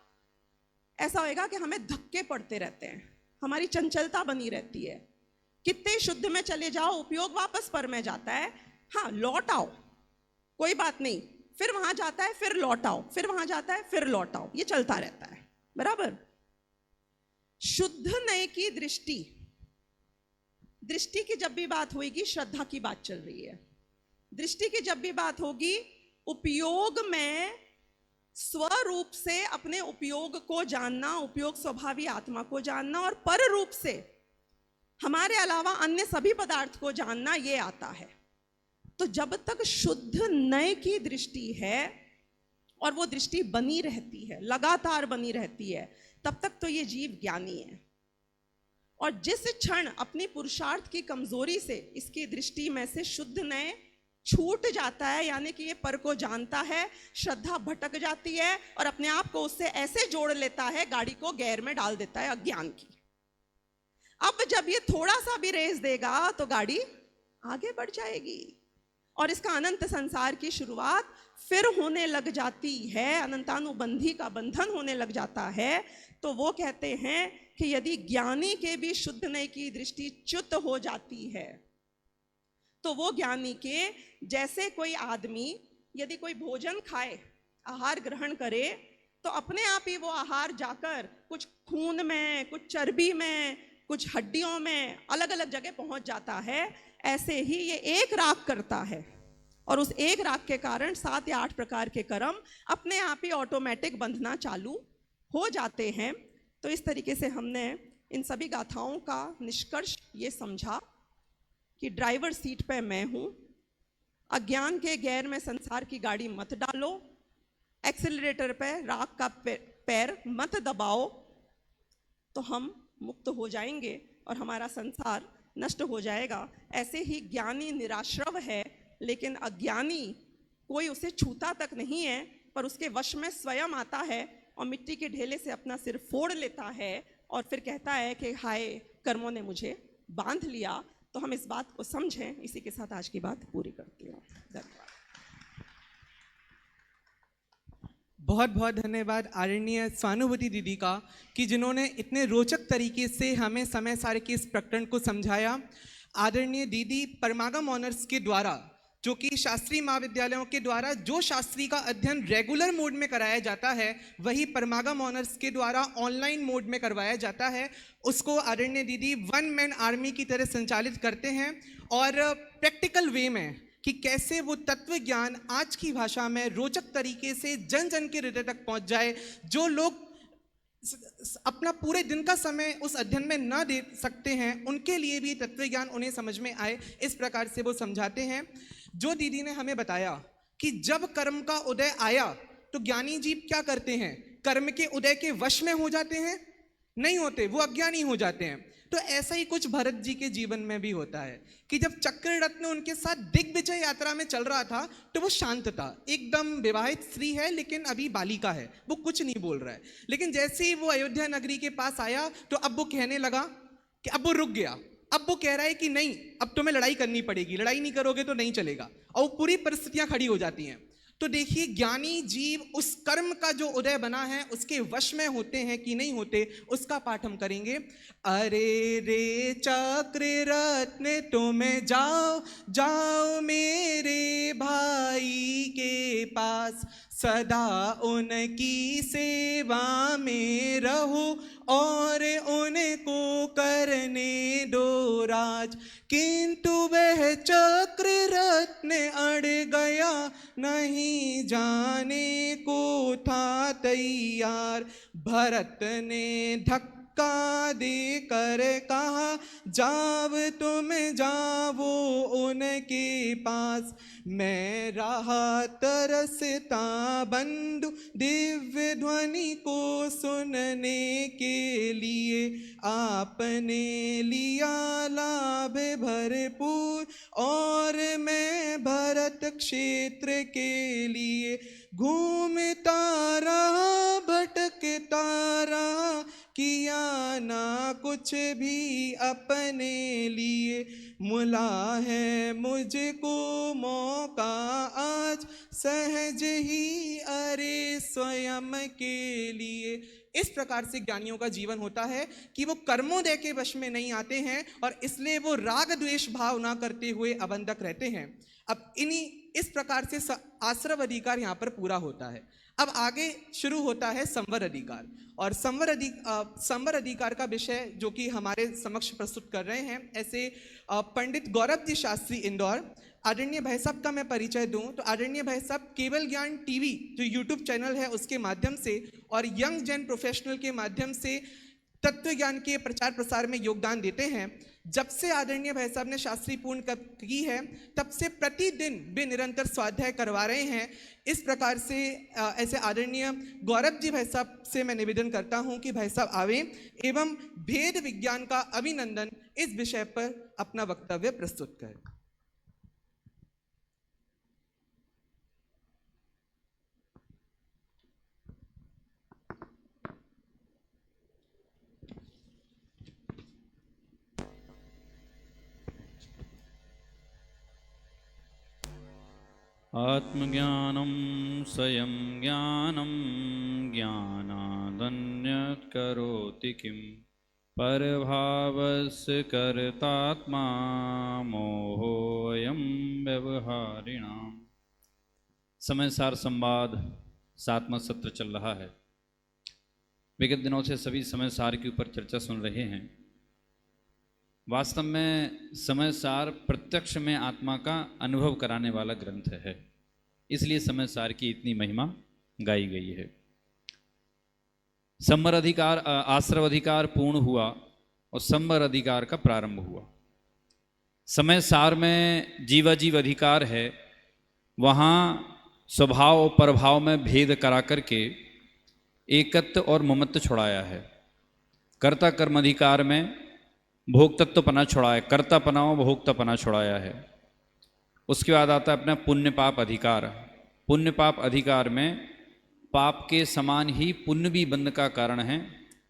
ऐसा होएगा कि हमें धक्के पड़ते रहते हैं, हमारी चंचलता बनी रहती है। कितने शुद्ध में चले जाओ, उपयोग वापस पर में जाता है। हाँ, लौट आओ, कोई बात नहीं, फिर वहां जाता है, फिर लौट आओ, फिर वहां जाता है, फिर लौट आओ, ये चलता रहता है, बराबर। शुद्ध नए की दृष्टि की जब भी बात होगी, श्रद्धा की बात चल रही है। दृष्टि की जब भी बात होगी, उपयोग में स्वरूप से अपने उपयोग को जानना, उपयोग स्वभावी आत्मा को जानना, और पर रूप से हमारे अलावा अन्य सभी पदार्थ को जानना, ये आता है। तो जब तक शुद्ध नए की दृष्टि है और वो दृष्टि बनी रहती है, लगातार बनी रहती है, तब तक तो ये जीव ज्ञानी है। और जिस क्षण अपनी पुरुषार्थ की कमजोरी से इसकी दृष्टि में से शुद्ध नए छूट जाता है, यानी कि ये पर को जानता है, श्रद्धा भटक जाती है और अपने आप को उससे ऐसे जोड़ लेता है, गाड़ी को गियर में डाल देता है अज्ञान की। अब जब ये थोड़ा सा भी रेस देगा तो गाड़ी आगे बढ़ जाएगी और इसका अनंत संसार की शुरुआत फिर होने लग जाती है, अनंतानुबंधी का बंधन होने लग जाता है। तो वो कहते हैं कि यदि ज्ञानी के भी शुद्ध नए की दृष्टि च्युत हो जाती है, तो वो ज्ञानी के जैसे कोई आदमी यदि कोई भोजन खाए, आहार ग्रहण करे, तो अपने आप ही वो आहार जाकर कुछ खून में, कुछ चर्बी में, कुछ हड्डियों में, अलग अलग जगह पहुंच जाता है। ऐसे ही ये एक राग करता है और उस एक राग के कारण 7 या 8 प्रकार के कर्म अपने आप ही ऑटोमेटिक बंधना चालू हो जाते हैं। तो इस तरीके से हमने इन सभी गाथाओं का निष्कर्ष ये समझा कि ड्राइवर सीट पे मैं हूँ, अज्ञान के गैर में संसार की गाड़ी मत डालो, एक्सेलरेटर पर राख का पैर मत दबाओ, तो हम मुक्त हो जाएंगे और हमारा संसार नष्ट हो जाएगा। ऐसे ही ज्ञानी निराश्रव है, लेकिन अज्ञानी कोई उसे छूता तक नहीं है, पर उसके वश में स्वयं आता है और मिट्टी के ढेले से अपना सिर फोड़ लेता है और फिर कहता है कि हाय कर्मों ने मुझे बांध लिया। तो हम इस बात को समझें। इसी के साथ आज की बात पूरी करती हूँ। धन्यवाद। बहुत बहुत धन्यवाद आदरणीय स्वानुभूति दीदी का, कि जिन्होंने इतने रोचक तरीके से हमें समय सार के इस प्रकरण को समझाया। आदरणीय दीदी परमागम ऑनर्स के द्वारा, जो कि शास्त्रीय महाविद्यालयों के द्वारा जो शास्त्री का अध्ययन रेगुलर मोड में कराया जाता है, वही परमागम ऑनर्स के द्वारा ऑनलाइन मोड में करवाया जाता है। उसको आदरणीय दीदी वन मैन आर्मी की तरह संचालित करते हैं और प्रैक्टिकल वे में कि कैसे वो तत्व ज्ञान आज की भाषा में रोचक तरीके से जन जन के हृदय तक पहुंच जाए। जो लोग अपना पूरे दिन का समय उस अध्ययन में न दे सकते हैं, उनके लिए भी तत्व ज्ञान उन्हें समझ में आए, इस प्रकार से वो समझाते हैं। जो दीदी ने हमें बताया कि जब कर्म का उदय आया तो ज्ञानी जीव क्या करते हैं, कर्म के उदय के वश में हो जाते हैं? नहीं होते, वो अज्ञानी हो जाते हैं। तो ऐसा ही कुछ भरत जी के जीवन में भी होता है कि जब चक्र रत्न उनके साथ दिग्विजय यात्रा में चल रहा था तो वो शांत था, एकदम विवाहित स्त्री है लेकिन अभी बालिका है, वो कुछ नहीं बोल रहा है। लेकिन जैसे ही वो अयोध्या नगरी के पास आया तो अब वो कहने लगा कि अब वो रुक गया। अब वो कह रहा है कि नहीं, अब तुम्हें लड़ाई करनी पड़ेगी, लड़ाई नहीं करोगे तो नहीं चलेगा, और वो पूरी परिस्थितियां खड़ी हो जाती हैं। तो देखिए ज्ञानी जीव उस कर्म का जो उदय बना है उसके वश में होते हैं कि नहीं होते, उसका पाठ हम करेंगे। अरे रे चक्र रत्न तुम जाओ जाओ मेरे भाई के पास, सदा उनकी सेवा में रहो और उनको करने दो राज। किंतु वह चक्र रत्न अड़ गया, नहीं जाने को था तैयार। भरत ने धक्का देकर कहा, जाव तुम जावो उनके पास। मैं रहा तरसता बंधु दिव्य ध्वनि को सुनने के लिए, आपने लिया लाभ भरपूर और मैं भरत क्षेत्र के लिए घूमता रहा भटकता रहा, किया ना कुछ भी अपने लिए। मुला है मुझको मौका आज सहज ही अरे स्वयं के लिए। इस प्रकार से ज्ञानियों का जीवन होता है कि वो कर्मोदय के वश में नहीं आते हैं और इसलिए वो राग द्वेष भाव ना करते हुए अबंधक रहते हैं। अब इस प्रकार से आश्रव अधिकार यहाँ पर पूरा होता है। अब आगे शुरू होता है संवर अधिकार, और संवर अधिकार का विषय जो कि हमारे समक्ष प्रस्तुत कर रहे हैं ऐसे पंडित गौरव जी शास्त्री इंदौर। आदरणीय भाई साहब का मैं परिचय दूं तो आदरणीय भाई साहब केवल ज्ञान टीवी जो यूट्यूब चैनल है उसके माध्यम से और यंग जैन प्रोफेशनल के माध्यम से तत्व ज्ञान के प्रचार प्रसार में योगदान देते हैं। जब से आदरणीय भाई साहब ने शास्त्री पूर्ण की है तब से प्रतिदिन वे निरंतर स्वाध्याय करवा रहे हैं। इस प्रकार से ऐसे आदरणीय गौरव जी भाई साहब से मैं निवेदन करता हूं कि भाई साहब आवे एवं भेद विज्ञान का अभिनंदन इस विषय पर अपना वक्तव्य प्रस्तुत करें। आत्मज्ञानं स्वयं ज्ञानं ज्ञानादन्यत् करोति किं, परभावस्य कर्तात्मा मोहोऽयं व्यवहारिणाम्। समय सार संवाद 7वां सत्र चल रहा है। विगत दिनों से सभी समय सार के ऊपर चर्चा सुन रहे हैं। वास्तव में समय सार प्रत्यक्ष में आत्मा का अनुभव कराने वाला ग्रंथ है, इसलिए समय सार की इतनी महिमा गाई गई है। संवर अधिकार आश्रव अधिकार पूर्ण हुआ और संवर अधिकार का प्रारंभ हुआ। समय सार में जीवाजीव अधिकार है, वहाँ स्वभाव और प्रभाव में भेद करा करके एकत्व और ममत्व छुड़ाया है। कर्ता कर्म अधिकार में भोक्तत्वपना छुड़ाया, कर्तापना और भोक्तापना छुड़ाया है। उसके बाद आता है अपना पुण्य पाप अधिकार। पुण्य पाप अधिकार में पाप के समान ही पुण्य भी बंध का कारण है,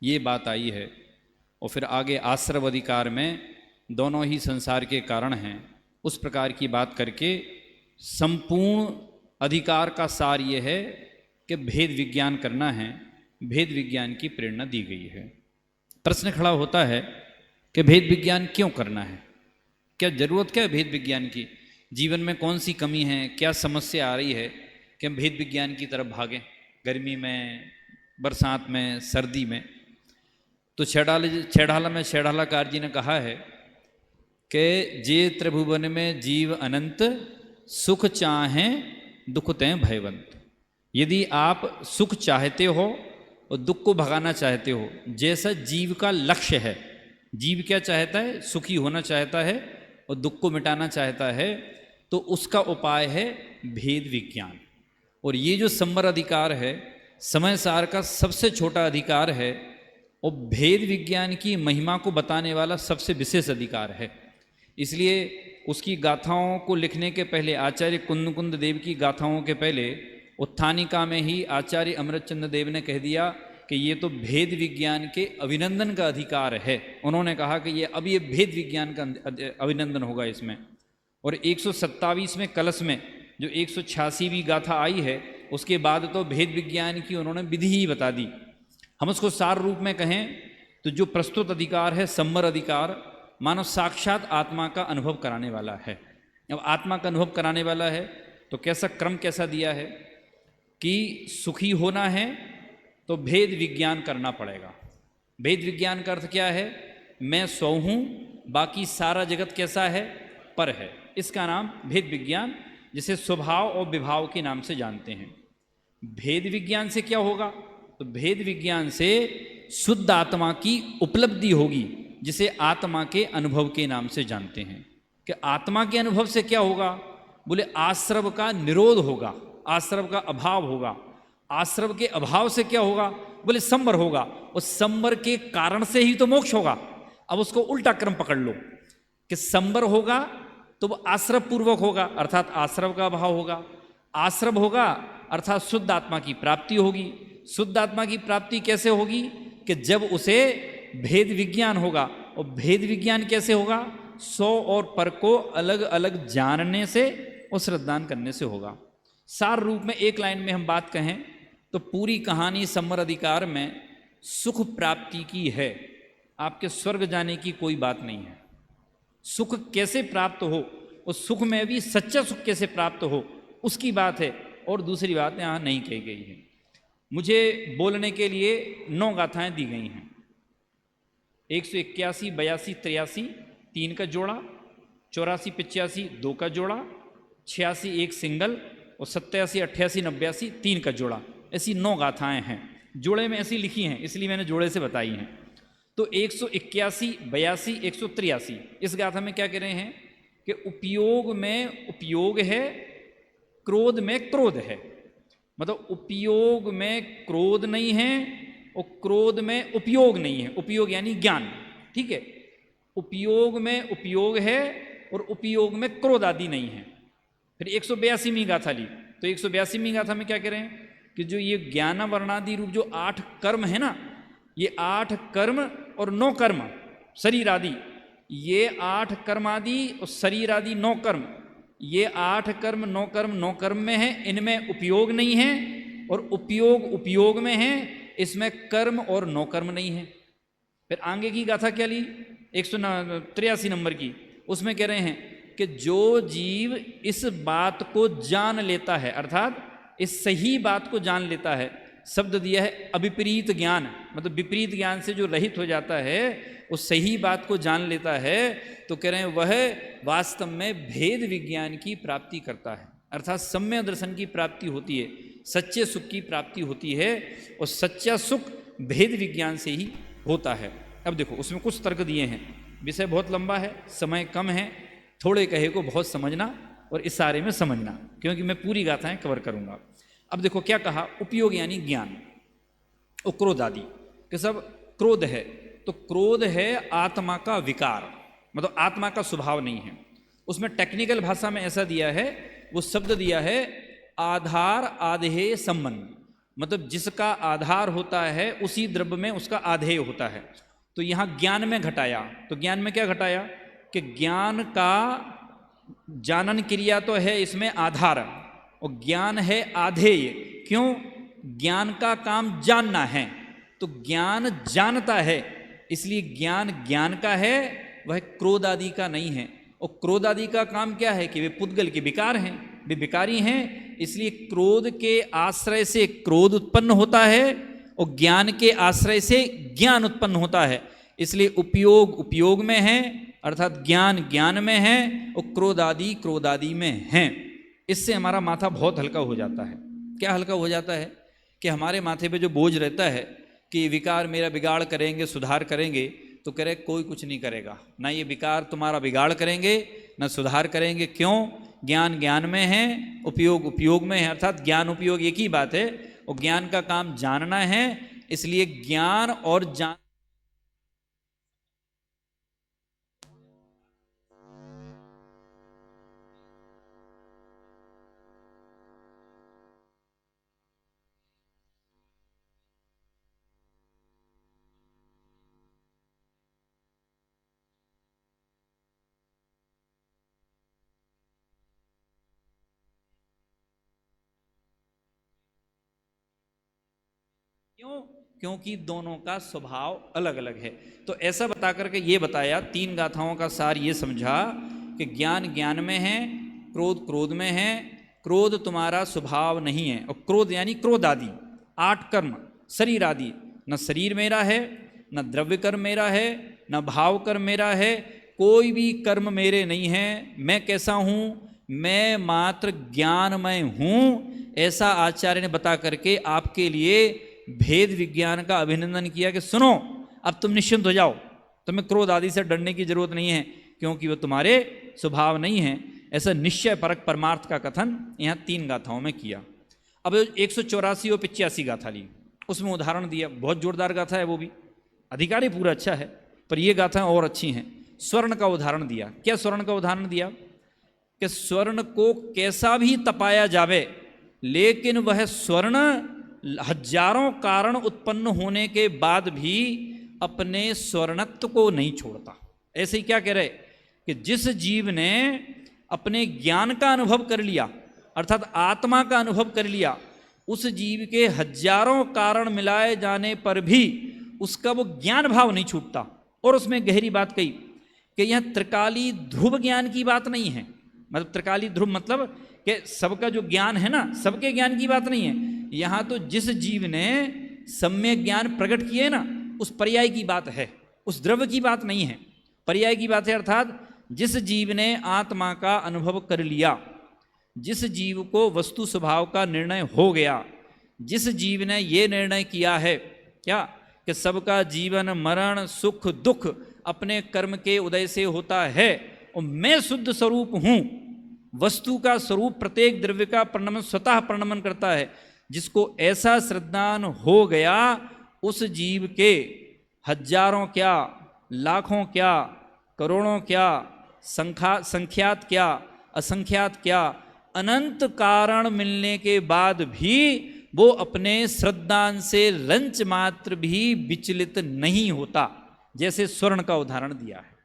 ये बात आई है। और फिर आगे आश्रव अधिकार में दोनों ही संसार के कारण हैं, उस प्रकार की बात करके संपूर्ण अधिकार का सार ये है कि भेद विज्ञान करना है, भेद विज्ञान की प्रेरणा दी गई है। प्रश्न खड़ा होता है कि भेद विज्ञान क्यों करना है, क्या जरूरत क्या है भेद विज्ञान की, जीवन में कौन सी कमी है, क्या समस्या आ रही है कि हम भेद विज्ञान की तरफ भागें, गर्मी में, बरसात में, सर्दी में। तो छेड़ाला में छेड़ालाकार जी ने कहा है कि जे त्रिभुवन में जीव अनंत, सुख चाहें दुख तें भयवंत। यदि आप सुख चाहते हो और दुख को भगाना चाहते हो, जैसा जीव का लक्ष्य है, जीव क्या चाहता है, सुखी होना चाहता है और दुख को मिटाना चाहता है, तो उसका उपाय है भेद विज्ञान। और ये जो संवर अधिकार है, समय सार का सबसे छोटा अधिकार है और भेद विज्ञान की महिमा को बताने वाला सबसे विशेष अधिकार है। इसलिए उसकी गाथाओं को लिखने के पहले, आचार्य कुंद देव की गाथाओं के पहले उत्थानिका में ही आचार्य अमृतचंद्र देव ने कह दिया कि ये तो भेद विज्ञान के अभिनंदन का अधिकार है। उन्होंने कहा कि ये भेद विज्ञान का अभिनंदन होगा इसमें। और 127वें कलश में जो 186वीं गाथा आई है, उसके बाद तो भेद विज्ञान की उन्होंने विधि ही बता दी। हम उसको सार रूप में कहें तो जो प्रस्तुत अधिकार है संवर अधिकार, मानो साक्षात आत्मा का अनुभव कराने वाला है। अब आत्मा का अनुभव कराने वाला है तो कैसा क्रम कैसा दिया है कि सुखी होना है तो भेद विज्ञान करना पड़ेगा। भेद विज्ञान का अर्थ क्या है, मैं सौ हूँ, बाकी सारा जगत कैसा है, पर है। इसका नाम भेद विज्ञान, जिसे स्वभाव और विभाव के नाम से जानते हैं। भेद विज्ञान से क्या होगा, तो भेद विज्ञान से शुद्ध आत्मा की उपलब्धि होगी, जिसे आत्मा के अनुभव के नाम से जानते हैं। कि आत्मा के अनुभव से क्या होगा, बोले आश्रव का निरोध होगा, आश्रव का अभाव होगा। आश्रव के अभाव से क्या होगा, बोले संवर होगा, और संवर के कारण से ही तो मोक्ष होगा। अब उसको उल्टा क्रम पकड़ लो कि संवर होगा तो वो आश्रव पूर्वक होगा, अर्थात आश्रव का अभाव होगा। आश्रव होगा अर्थात शुद्ध आत्मा की प्राप्ति होगी। शुद्ध आत्मा की प्राप्ति कैसे होगी, कि जब उसे भेद विज्ञान होगा। और भेद विज्ञान कैसे होगा, सौ और पर को अलग अलग जानने से और श्रद्धान करने से होगा। सार रूप में एक लाइन में हम बात कहें तो पूरी कहानी संवर अधिकार में सुख प्राप्ति की है, आपके स्वर्ग जाने की कोई बात नहीं है। सुख कैसे प्राप्त हो, उस सुख में भी सच्चा सुख कैसे प्राप्त हो, उसकी बात है, और दूसरी बात यहाँ नहीं कही गई है। मुझे बोलने के लिए 9 गाथाएं दी गई हैं। 181, 82, 83 3 का जोड़ा, 84, 85 2 का जोड़ा, 86 1 सिंगल, और 87, 88, 89 3 का जोड़ा। ऐसी 9 गाथाएं हैं, जोड़े में ऐसी लिखी हैं, इसलिए मैंने जोड़े से बताई हैं। तो 181, 82, 183 इस गाथा में क्या कह रहे हैं कि उपयोग में उपयोग है, क्रोध में क्रोध है। मतलब उपयोग में क्रोध नहीं है और क्रोध में उपयोग नहीं है। उपयोग यानी ज्ञान, ठीक है। उपयोग में उपयोग है और उपयोग में क्रोध आदि नहीं है। फिर 182वीं गाथा ली, तो 182वीं गाथा में क्या कह रहे हैं कि जो ये ज्ञान वर्णादि रूप जो 8 कर्म है ना, ये 8 कर्म और 9 कर्म शरीर आदि, ये 8 कर्म आदि और शरीर आदि 9 कर्म, ये 8 कर्म 9 कर्म 9 कर्म में है, इनमें उपयोग नहीं है, और उपयोग उपयोग में है, इसमें कर्म और 9 कर्म नहीं है। फिर आगे की गाथा क्या ली, 183 नंबर की, उसमें कह रहे हैं कि जो जीव इस बात को जान लेता है, अर्थात इस सही बात को जान लेता है, शब्द दिया है अविपरीत ज्ञान, मतलब विपरीत ज्ञान से जो रहित हो जाता है, उस सही बात को जान लेता है, तो कह रहे हैं वह वास्तव में भेद विज्ञान की प्राप्ति करता है, अर्थात सम्यक दर्शन की प्राप्ति होती है, सच्चे सुख की प्राप्ति होती है, और सच्चा सुख भेद विज्ञान से ही होता है। अब देखो उसमें कुछ तर्क दिए हैं, विषय बहुत लंबा है, समय कम है, थोड़े कहे को बहुत समझना और इशारे में समझना, क्योंकि मैं पूरी गाथाएं कवर करूंगा। अब देखो क्या कहा, उपयोग यानी ज्ञान, और क्रोध आदि कि सब क्रोध है, तो क्रोध है आत्मा का विकार, मतलब आत्मा का स्वभाव नहीं है। उसमें टेक्निकल भाषा में ऐसा दिया है, वो शब्द दिया है आधार आधेय संबंध, मतलब जिसका आधार होता है उसी द्रव्य में उसका आधेय होता है। तो यहाँ ज्ञान में घटाया, तो ज्ञान में क्या घटाया कि ज्ञान का जानन क्रिया तो है इसमें आधार, और ज्ञान है आधेय। क्यों? ज्ञान का काम जानना है, तो ज्ञान जानता है, इसलिए ज्ञान ज्ञान का है, वह क्रोध आदि का नहीं है। और क्रोध आदि का काम क्या है कि वे पुद्गल के विकार हैं, वे विकारी हैं, इसलिए क्रोध के आश्रय से क्रोध उत्पन्न होता है और ज्ञान के आश्रय से ज्ञान उत्पन्न होता है। इसलिए उपयोग उपयोग में है, अर्थात ज्ञान ज्ञान में है, और क्रोध आदि में है। इससे हमारा माथा बहुत हल्का हो जाता है। क्या हल्का हो जाता है कि हमारे माथे पे जो बोझ रहता है कि विकार मेरा बिगाड़ करेंगे, सुधार करेंगे, तो कह रहे कोई कुछ नहीं करेगा, ना ये विकार तुम्हारा बिगाड़ करेंगे ना सुधार करेंगे। क्यों? ज्ञान ज्ञान में है, उपयोग उपयोग में है, अर्थात ज्ञान उपयोग एक ही बात है, और ज्ञान का काम जानना है, इसलिए ज्ञान और जान क्यों? क्योंकि दोनों का स्वभाव अलग अलग है। तो ऐसा बता करके ये बताया, तीन गाथाओं का सार ये समझा कि ज्ञान ज्ञान में है, क्रोध क्रोध में है, क्रोध तुम्हारा स्वभाव नहीं है। और क्रोध यानी क्रोध आदि 8 कर्म शरीर आदि, न शरीर मेरा है, न द्रव्य कर्म मेरा है, न भाव कर्म मेरा है, कोई भी कर्म मेरे नहीं है। मैं कैसा हूँ? मैं मात्र ज्ञानमय हूँ। ऐसा आचार्य ने बता करके आपके लिए भेद विज्ञान का अभिनंदन किया कि सुनो, अब तुम निश्चिंत हो जाओ, तुम्हें क्रोध आदि से डरने की जरूरत नहीं है, क्योंकि वो तुम्हारे स्वभाव नहीं है। ऐसा निश्चय परक परमार्थ का कथन यहाँ 3 गाथाओं में किया। अब 184 और 85 गाथा ली, उसमें उदाहरण दिया, बहुत जोरदार गाथा है वो भी, अधिकारी पूरा अच्छा है, पर ये गाथा और अच्छी हैं। स्वर्ण का उदाहरण दिया। क्या स्वर्ण का उदाहरण दिया? कि स्वर्ण को कैसा भी तपाया जावे, लेकिन वह स्वर्ण हजारों कारण उत्पन्न होने के बाद भी अपने स्वर्णत्व को नहीं छोड़ता। ऐसे ही क्या कह रहे कि जिस जीव ने अपने ज्ञान का अनुभव कर लिया, अर्थात आत्मा का अनुभव कर लिया, उस जीव के हजारों कारण मिलाए जाने पर भी उसका वो ज्ञान भाव नहीं छूटता। और उसमें गहरी बात कही कि यह त्रिकाली ध्रुव ज्ञान की बात नहीं है, मतलब त्रिकाली ध्रुव मतलब कि सबका जो ज्ञान है ना, सबके ज्ञान की बात नहीं है। यहाँ तो जिस जीव ने सम्यक ज्ञान प्रकट किए ना, उस पर्याय की बात है, उस द्रव्य की बात नहीं है, पर्याय की बात है। अर्थात जिस जीव ने आत्मा का अनुभव कर लिया, जिस जीव को वस्तु स्वभाव का निर्णय हो गया, जिस जीव ने ये निर्णय किया है क्या कि सबका जीवन मरण सुख दुख अपने कर्म के उदय से होता है, और मैं शुद्ध स्वरूप हूँ, वस्तु का स्वरूप प्रत्येक द्रव्य का प्रणमन स्वतः प्रणमन करता है, जिसको ऐसा श्रद्धान हो गया, उस जीव के हजारों क्या, लाखों क्या, करोड़ों क्या, संख्यात क्या, असंख्यात क्या, अनंत कारण मिलने के बाद भी वो अपने श्रद्धान से रंच मात्र भी विचलित नहीं होता। जैसे स्वर्ण का उदाहरण दिया है।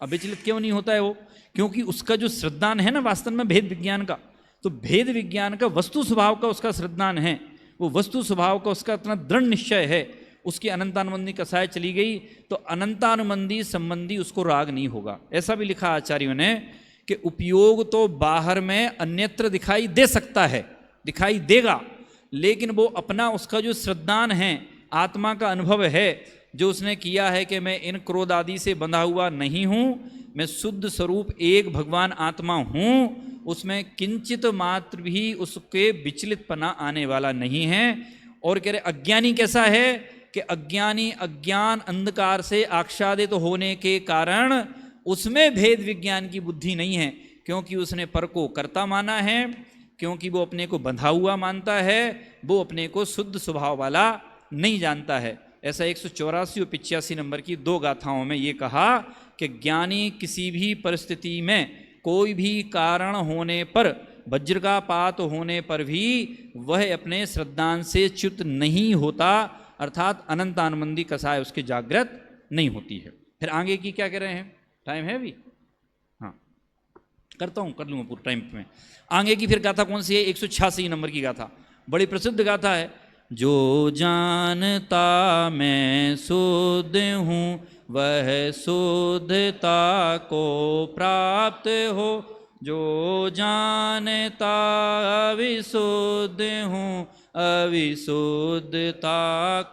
अब विचलित क्यों नहीं होता है वो? क्योंकि उसका जो श्रद्धान है ना, वास्तव में भेद विज्ञान का, तो भेद विज्ञान का वस्तु स्वभाव का उसका श्रद्धान है, वो वस्तु स्वभाव का उसका इतना दृढ़ निश्चय है, उसकी अनंतानुबंधी कसाय चली गई तो अनंतानुबंधी संबंधी उसको राग नहीं होगा। ऐसा भी लिखा आचार्यों ने कि उपयोग तो बाहर में अन्यत्र दिखाई दे सकता है, दिखाई देगा, लेकिन वो अपना उसका जो श्रद्धान है, आत्मा का अनुभव है, जो उसने किया है कि मैं इन क्रोध आदि से बंधा हुआ नहीं हूँ, मैं शुद्ध स्वरूप एक भगवान आत्मा हूँ, उसमें किंचित मात्र भी उसके विचलितपना आने वाला नहीं है। और कह रहे अज्ञानी कैसा है कि अज्ञानी अज्ञान अंधकार से आच्छादित होने के कारण उसमें भेद विज्ञान की बुद्धि नहीं है, क्योंकि उसने पर को कर्ता माना है, क्योंकि वो अपने को बंधा हुआ मानता है, वो अपने को शुद्ध स्वभाव वाला नहीं जानता है। ऐसा 184 और 85 नंबर की दो गाथाओं में ये कहा कि ज्ञानी किसी भी परिस्थिति में कोई भी कारण होने पर, वज्रपात होने पर भी वह अपने श्रद्धांश से च्युत नहीं होता, अर्थात अनंत आनंदी कसाय उसकी जागृत नहीं होती है। फिर आगे की क्या कह रहे हैं, टाइम है अभी? हाँ करता हूँ, कर लूँगा पूरा टाइम में। आगे की फिर गाथा कौन सी है? 186 नंबर की गाथा, बड़ी प्रसिद्ध गाथा है। जो जानता मैं शुद्ध हूँ वह शुद्धता को प्राप्त हो, जो जानता अविशुद्ध हूँ अविशुद्धता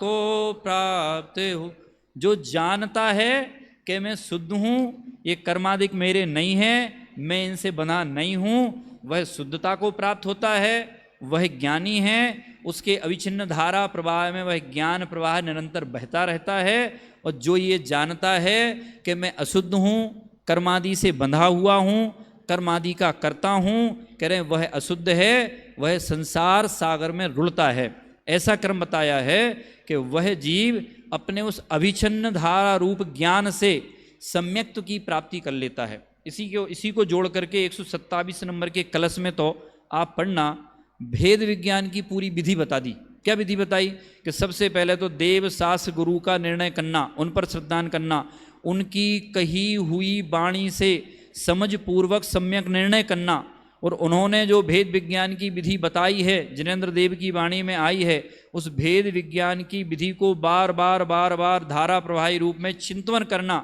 को प्राप्त हो। जो जानता है कि मैं शुद्ध हूँ, ये कर्मादिक मेरे नहीं है, मैं इनसे बना नहीं हूँ, वह शुद्धता को प्राप्त होता है, वह ज्ञानी है। उसके अविच्छिन्न धारा प्रवाह में वह ज्ञान प्रवाह निरंतर बहता रहता है। और जो ये जानता है कि मैं अशुद्ध हूँ, कर्मादि से बंधा हुआ हूँ, कर्मादि का करता हूँ, कह रहे वह अशुद्ध है, वह संसार सागर में रुड़ता है। ऐसा क्रम बताया है कि वह जीव अपने उस अभिच्छन्न धारा रूप ज्ञान से सम्यक्त्व की प्राप्ति कर लेता है। इसी को जोड़ करके 127 नंबर के कलश में तो आप पढ़ना, भेद विज्ञान की पूरी विधि बता दी। क्या विधि बताई? कि सबसे पहले तो देव शास्त्र गुरु का निर्णय करना, उन पर श्रद्धान करना, उनकी कही हुई वाणी से समझ पूर्वक सम्यक निर्णय करना, और उन्होंने जो भेद विज्ञान की विधि बताई है, जिनेंद्र देव की वाणी में आई है, उस भेद विज्ञान की विधि को बार बार धारा प्रवाही रूप में चिंतन करना।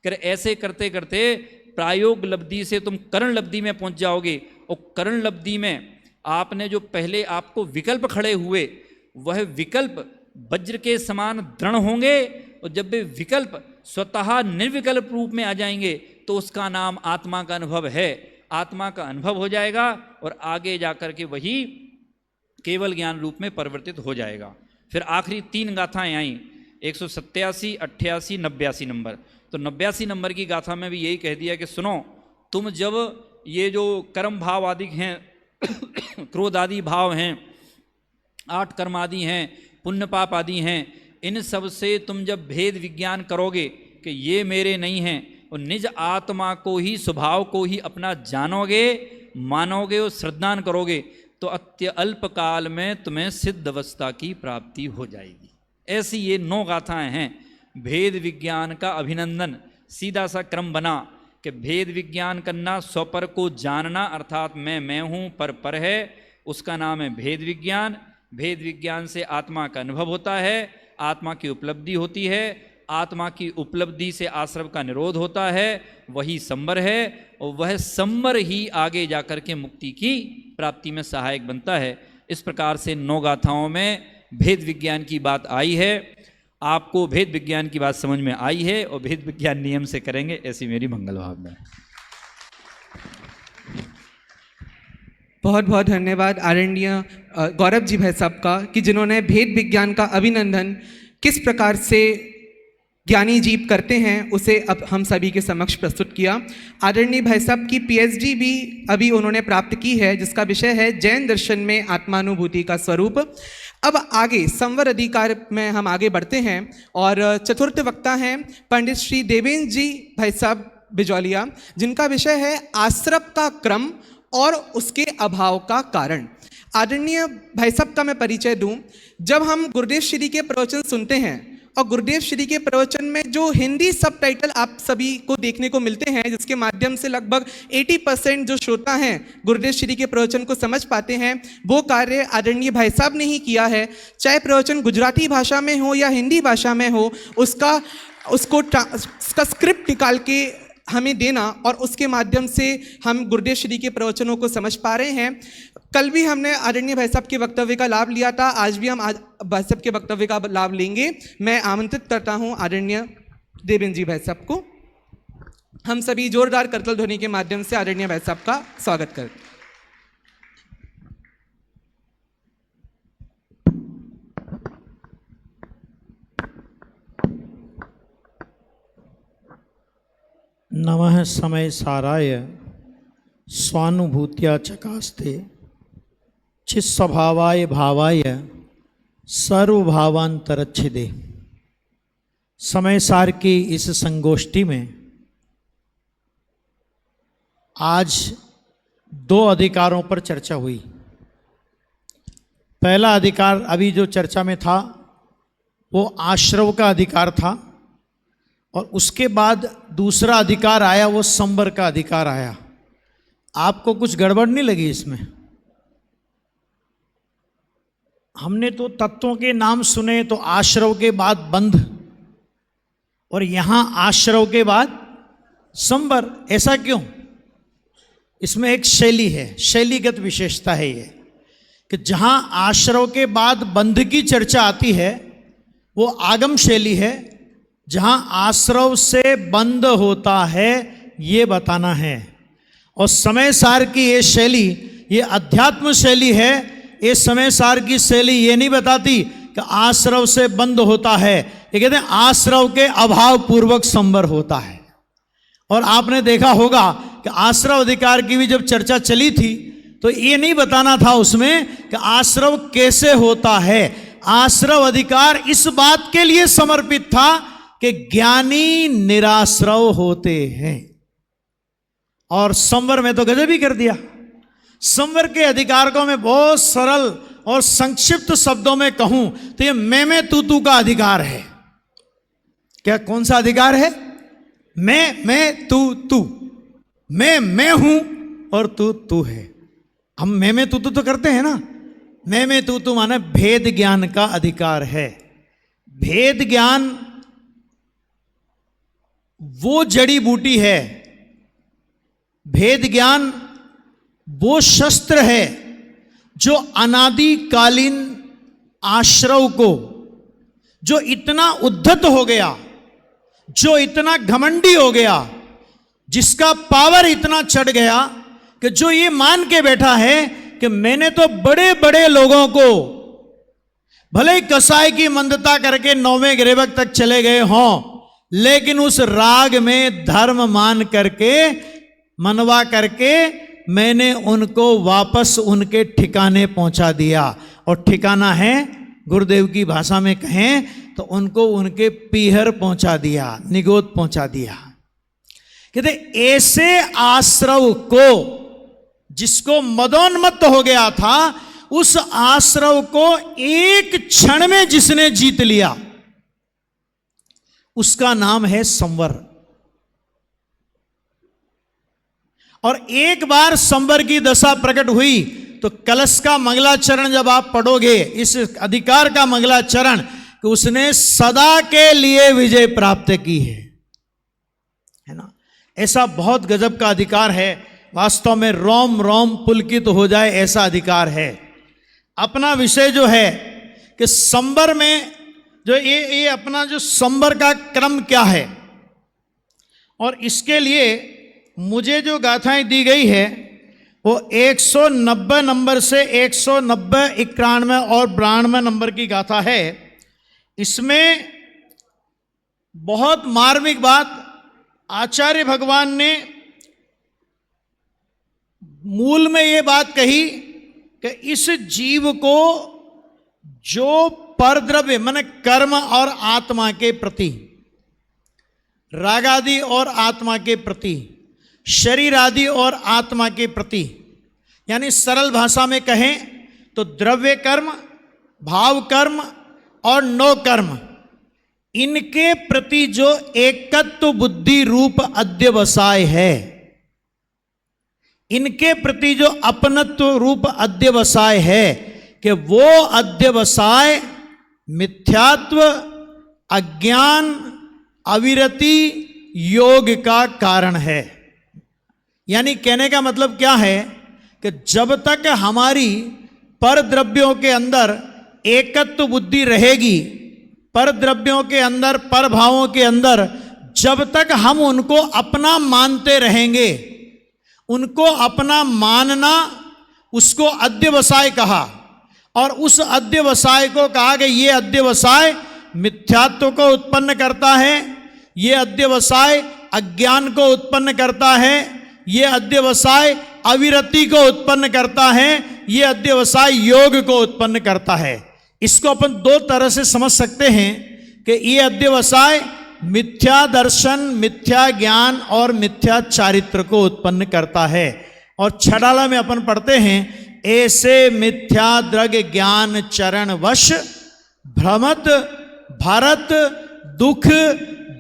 कर ऐसे करते करते प्रायोग लब्धि से तुम करण लब्धि में पहुंच जाओगे। और करण लब्धि में आपने जो पहले आपको विकल्प खड़े हुए, वह विकल्प वज्र के समान दृढ़ होंगे, और जब वे विकल्प स्वतः निर्विकल्प रूप में आ जाएंगे तो उसका नाम आत्मा का अनुभव है। आत्मा का अनुभव हो जाएगा और आगे जाकर के वही केवल ज्ञान रूप में परिवर्तित हो जाएगा। फिर आखिरी 3 गाथाएं आई, 187, 88, 89 नंबर। तो 89 नंबर की गाथा में भी यही कह दिया कि सुनो, तुम जब ये जो कर्म भाव आदि हैं, क्रोध आदि भाव हैं, 8 कर्म आदि हैं, पुण्य पाप आदि हैं, इन सब से तुम जब भेद विज्ञान करोगे कि ये मेरे नहीं हैं, और निज आत्मा को ही, स्वभाव को ही अपना जानोगे, मानोगे और श्रद्धान करोगे, तो अल्प काल में तुम्हें सिद्ध अवस्था की प्राप्ति हो जाएगी। ऐसी ये 9 गाथाएं हैं। भेद विज्ञान का अभिनंदन, सीधा सा क्रम बना कि भेद विज्ञान करना, स्वपर को जानना, अर्थात मैं हूँ, पर है, उसका नाम है भेद विज्ञान। भेद विज्ञान से आत्मा का अनुभव होता है, आत्मा की उपलब्धि होती है, आत्मा की उपलब्धि से आश्रव का निरोध होता है, वही संबर है, और वह संबर ही आगे जाकर के मुक्ति की प्राप्ति में सहायक बनता है। इस प्रकार से 9 गाथाओं में भेद विज्ञान की बात आई है। आपको भेद विज्ञान की बात समझ में आई है और भेद विज्ञान नियम से करेंगे, ऐसी मेरी मंगल भावना है। बहुत बहुत धन्यवाद आदरणीय गौरव जी भाई साहब का, कि जिन्होंने भेद विज्ञान का अभिनंदन किस प्रकार से ज्ञानी जीव करते हैं उसे अब हम सभी के समक्ष प्रस्तुत किया। आदरणीय भाई साहब की पीएचडी भी अभी उन्होंने प्राप्त की है, जिसका विषय है जैन दर्शन में आत्मानुभूति का स्वरूप। अब आगे संवर अधिकार में हम आगे बढ़ते हैं और चतुर्थ वक्ता हैं पंडित श्री देवेंद्र जी भाई साहब बिजौलिया, जिनका विषय है आश्रव का क्रम और उसके अभाव का कारण। आदरणीय भाई साहब का मैं परिचय दूं। जब हम गुरुदेव श्री के प्रवचन सुनते हैं और गुरुदेव श्री के प्रवचन में जो हिंदी सबटाइटल आप सभी को देखने को मिलते हैं, जिसके माध्यम से लगभग 80% जो श्रोता हैं गुरुदेव श्री के प्रवचन को समझ पाते हैं, वो कार्य आदरणीय भाई साहब ने ही किया है। चाहे प्रवचन गुजराती भाषा में हो या हिंदी भाषा में हो, उसका स्क्रिप्ट निकाल के हमें देना और उसके माध्यम से हम गुरुदेव श्री के प्रवचनों को समझ पा रहे हैं। कल भी हमने आदरणीय भाई साहब के वक्तव्य का लाभ लिया था, आज भी हम भाई साहब के वक्तव्य का लाभ लेंगे। मैं आमंत्रित करता हूं आदरणीय देवेंद्र जी भाई साहब को। हम सभी जोरदार करतल ध्वनि के माध्यम से आदरणीय भाई साहब का स्वागत करते हैं। नमः समय साराय स्वानुभूत्या चकास्ते चित्स्वभावाय भावाय सर्वभावांतरच्छिदे। समय सार की इस संगोष्ठी में आज 2 अधिकारों पर चर्चा हुई। पहला अधिकार अभी जो चर्चा में था वो आश्रव का अधिकार था, और उसके बाद दूसरा अधिकार आया वो संवर का अधिकार आया। आपको कुछ गड़बड़ नहीं लगी इसमें? हमने तो तत्वों के नाम सुने, तो आश्रव के बाद बंध, और यहां आश्रव के बाद संवर। ऐसा क्यों? इसमें एक शैली है, शैलीगत विशेषता है ये, कि जहां आश्रव के बाद बंध की चर्चा आती है वो आगम शैली है, जहां आश्रव से बंध होता है ये बताना है। और समय सार की ये शैली, ये अध्यात्म शैली है। ये समय सार की शैली ये नहीं बताती कि आश्रव से बंध होता है, ये कहते हैं आश्रव के अभाव पूर्वक संवर होता है। और आपने देखा होगा कि आश्रव अधिकार की भी जब चर्चा चली थी तो ये नहीं बताना था उसमें कि आश्रव कैसे होता है। आश्रव अधिकार इस बात के लिए समर्पित था कि ज्ञानी निराश्रव होते हैं। और संवर में तो गजब ही कर दिया। संवर के अधिकार को मैं बहुत सरल और संक्षिप्त शब्दों में कहूं तो ये मैं तू का अधिकार है। क्या, कौन सा अधिकार है? मैं तू। मैं हूं और तू है। हम मैं तू तो करते हैं ना। मैं तू माने भेद ज्ञान का अधिकार है। भेद ज्ञान वो जड़ी बूटी है, भेद ज्ञान वो शस्त्र है जो अनादिकालीन आश्रव को, जो इतना उद्धत हो गया, जो इतना घमंडी हो गया, जिसका पावर इतना चढ़ गया कि जो ये मान के बैठा है कि मैंने तो बड़े बड़े लोगों को, भले ही कसाई की मंदता करके 9वें ग्रेवक तक चले गए हों, लेकिन उस राग में धर्म मान करके, मनवा करके मैंने उनको वापस उनके ठिकाने पहुंचा दिया। और ठिकाना है, गुरुदेव की भाषा में कहें तो उनको उनके पीहर पहुंचा दिया, निगोद पहुंचा दिया। कहते ऐसे आश्रव को, जिसको मदोन्मत्त हो गया था, उस आश्रव को एक क्षण में जिसने जीत लिया उसका नाम है संवर। और एक बार संवर की दशा प्रकट हुई तो कलश का मंगलाचरण जब आप पढ़ोगे, इस अधिकार का मंगलाचरण, कि उसने सदा के लिए विजय प्राप्त की है ना। ऐसा बहुत गजब का अधिकार है, वास्तव में रोम रोम पुलकित हो जाए ऐसा अधिकार है। अपना विषय जो है कि संवर में जो ये अपना जो संवर का क्रम क्या है, और इसके लिए मुझे जो गाथाएं दी गई है वो 190 नंबर से 190, 91 और 92 नंबर की गाथा है। इसमें बहुत मार्मिक बात आचार्य भगवान ने मूल में ये बात कही कि इस जीव को जो परद्रव्य माने कर्म और आत्मा के प्रति, रागादि और आत्मा के प्रति, शरीर आदि और आत्मा के प्रति, यानी सरल भाषा में कहें तो द्रव्य कर्म, भाव कर्म और नो कर्म, इनके प्रति जो एकत्व बुद्धि रूप अध्यवसाय है, इनके प्रति जो अपनत्व रूप अध्यवसाय है, कि वो अध्यवसाय मिथ्यात्व, अज्ञान, अविरति, योग का कारण है। यानी कहने का मतलब क्या है कि जब तक हमारी पर द्रव्यों के अंदर एकत्व बुद्धि रहेगी, पर द्रव्यों के अंदर, पर भावों के अंदर जब तक हम उनको अपना मानते रहेंगे, उनको अपना मानना, उसको अध्यवसाय कहा। और उस अध्यवसाय को कहा कि ये अध्यवसाय मिथ्यात्व को उत्पन्न करता है, ये अध्यवसाय अज्ञान को उत्पन्न करता है, ये अध्यवसाय अविरति को उत्पन्न करता है, ये अध्यवसाय योग को उत्पन्न करता है। इसको अपन दो तरह से समझ सकते हैं कि ये अध्यवसाय मिथ्या दर्शन, मिथ्या ज्ञान और मिथ्या चारित्र को उत्पन्न करता है। और छड़ाला में अपन पढ़ते हैं, ऐसे मिथ्या द्रग ज्ञान चरण वश भ्रमत भरत दुख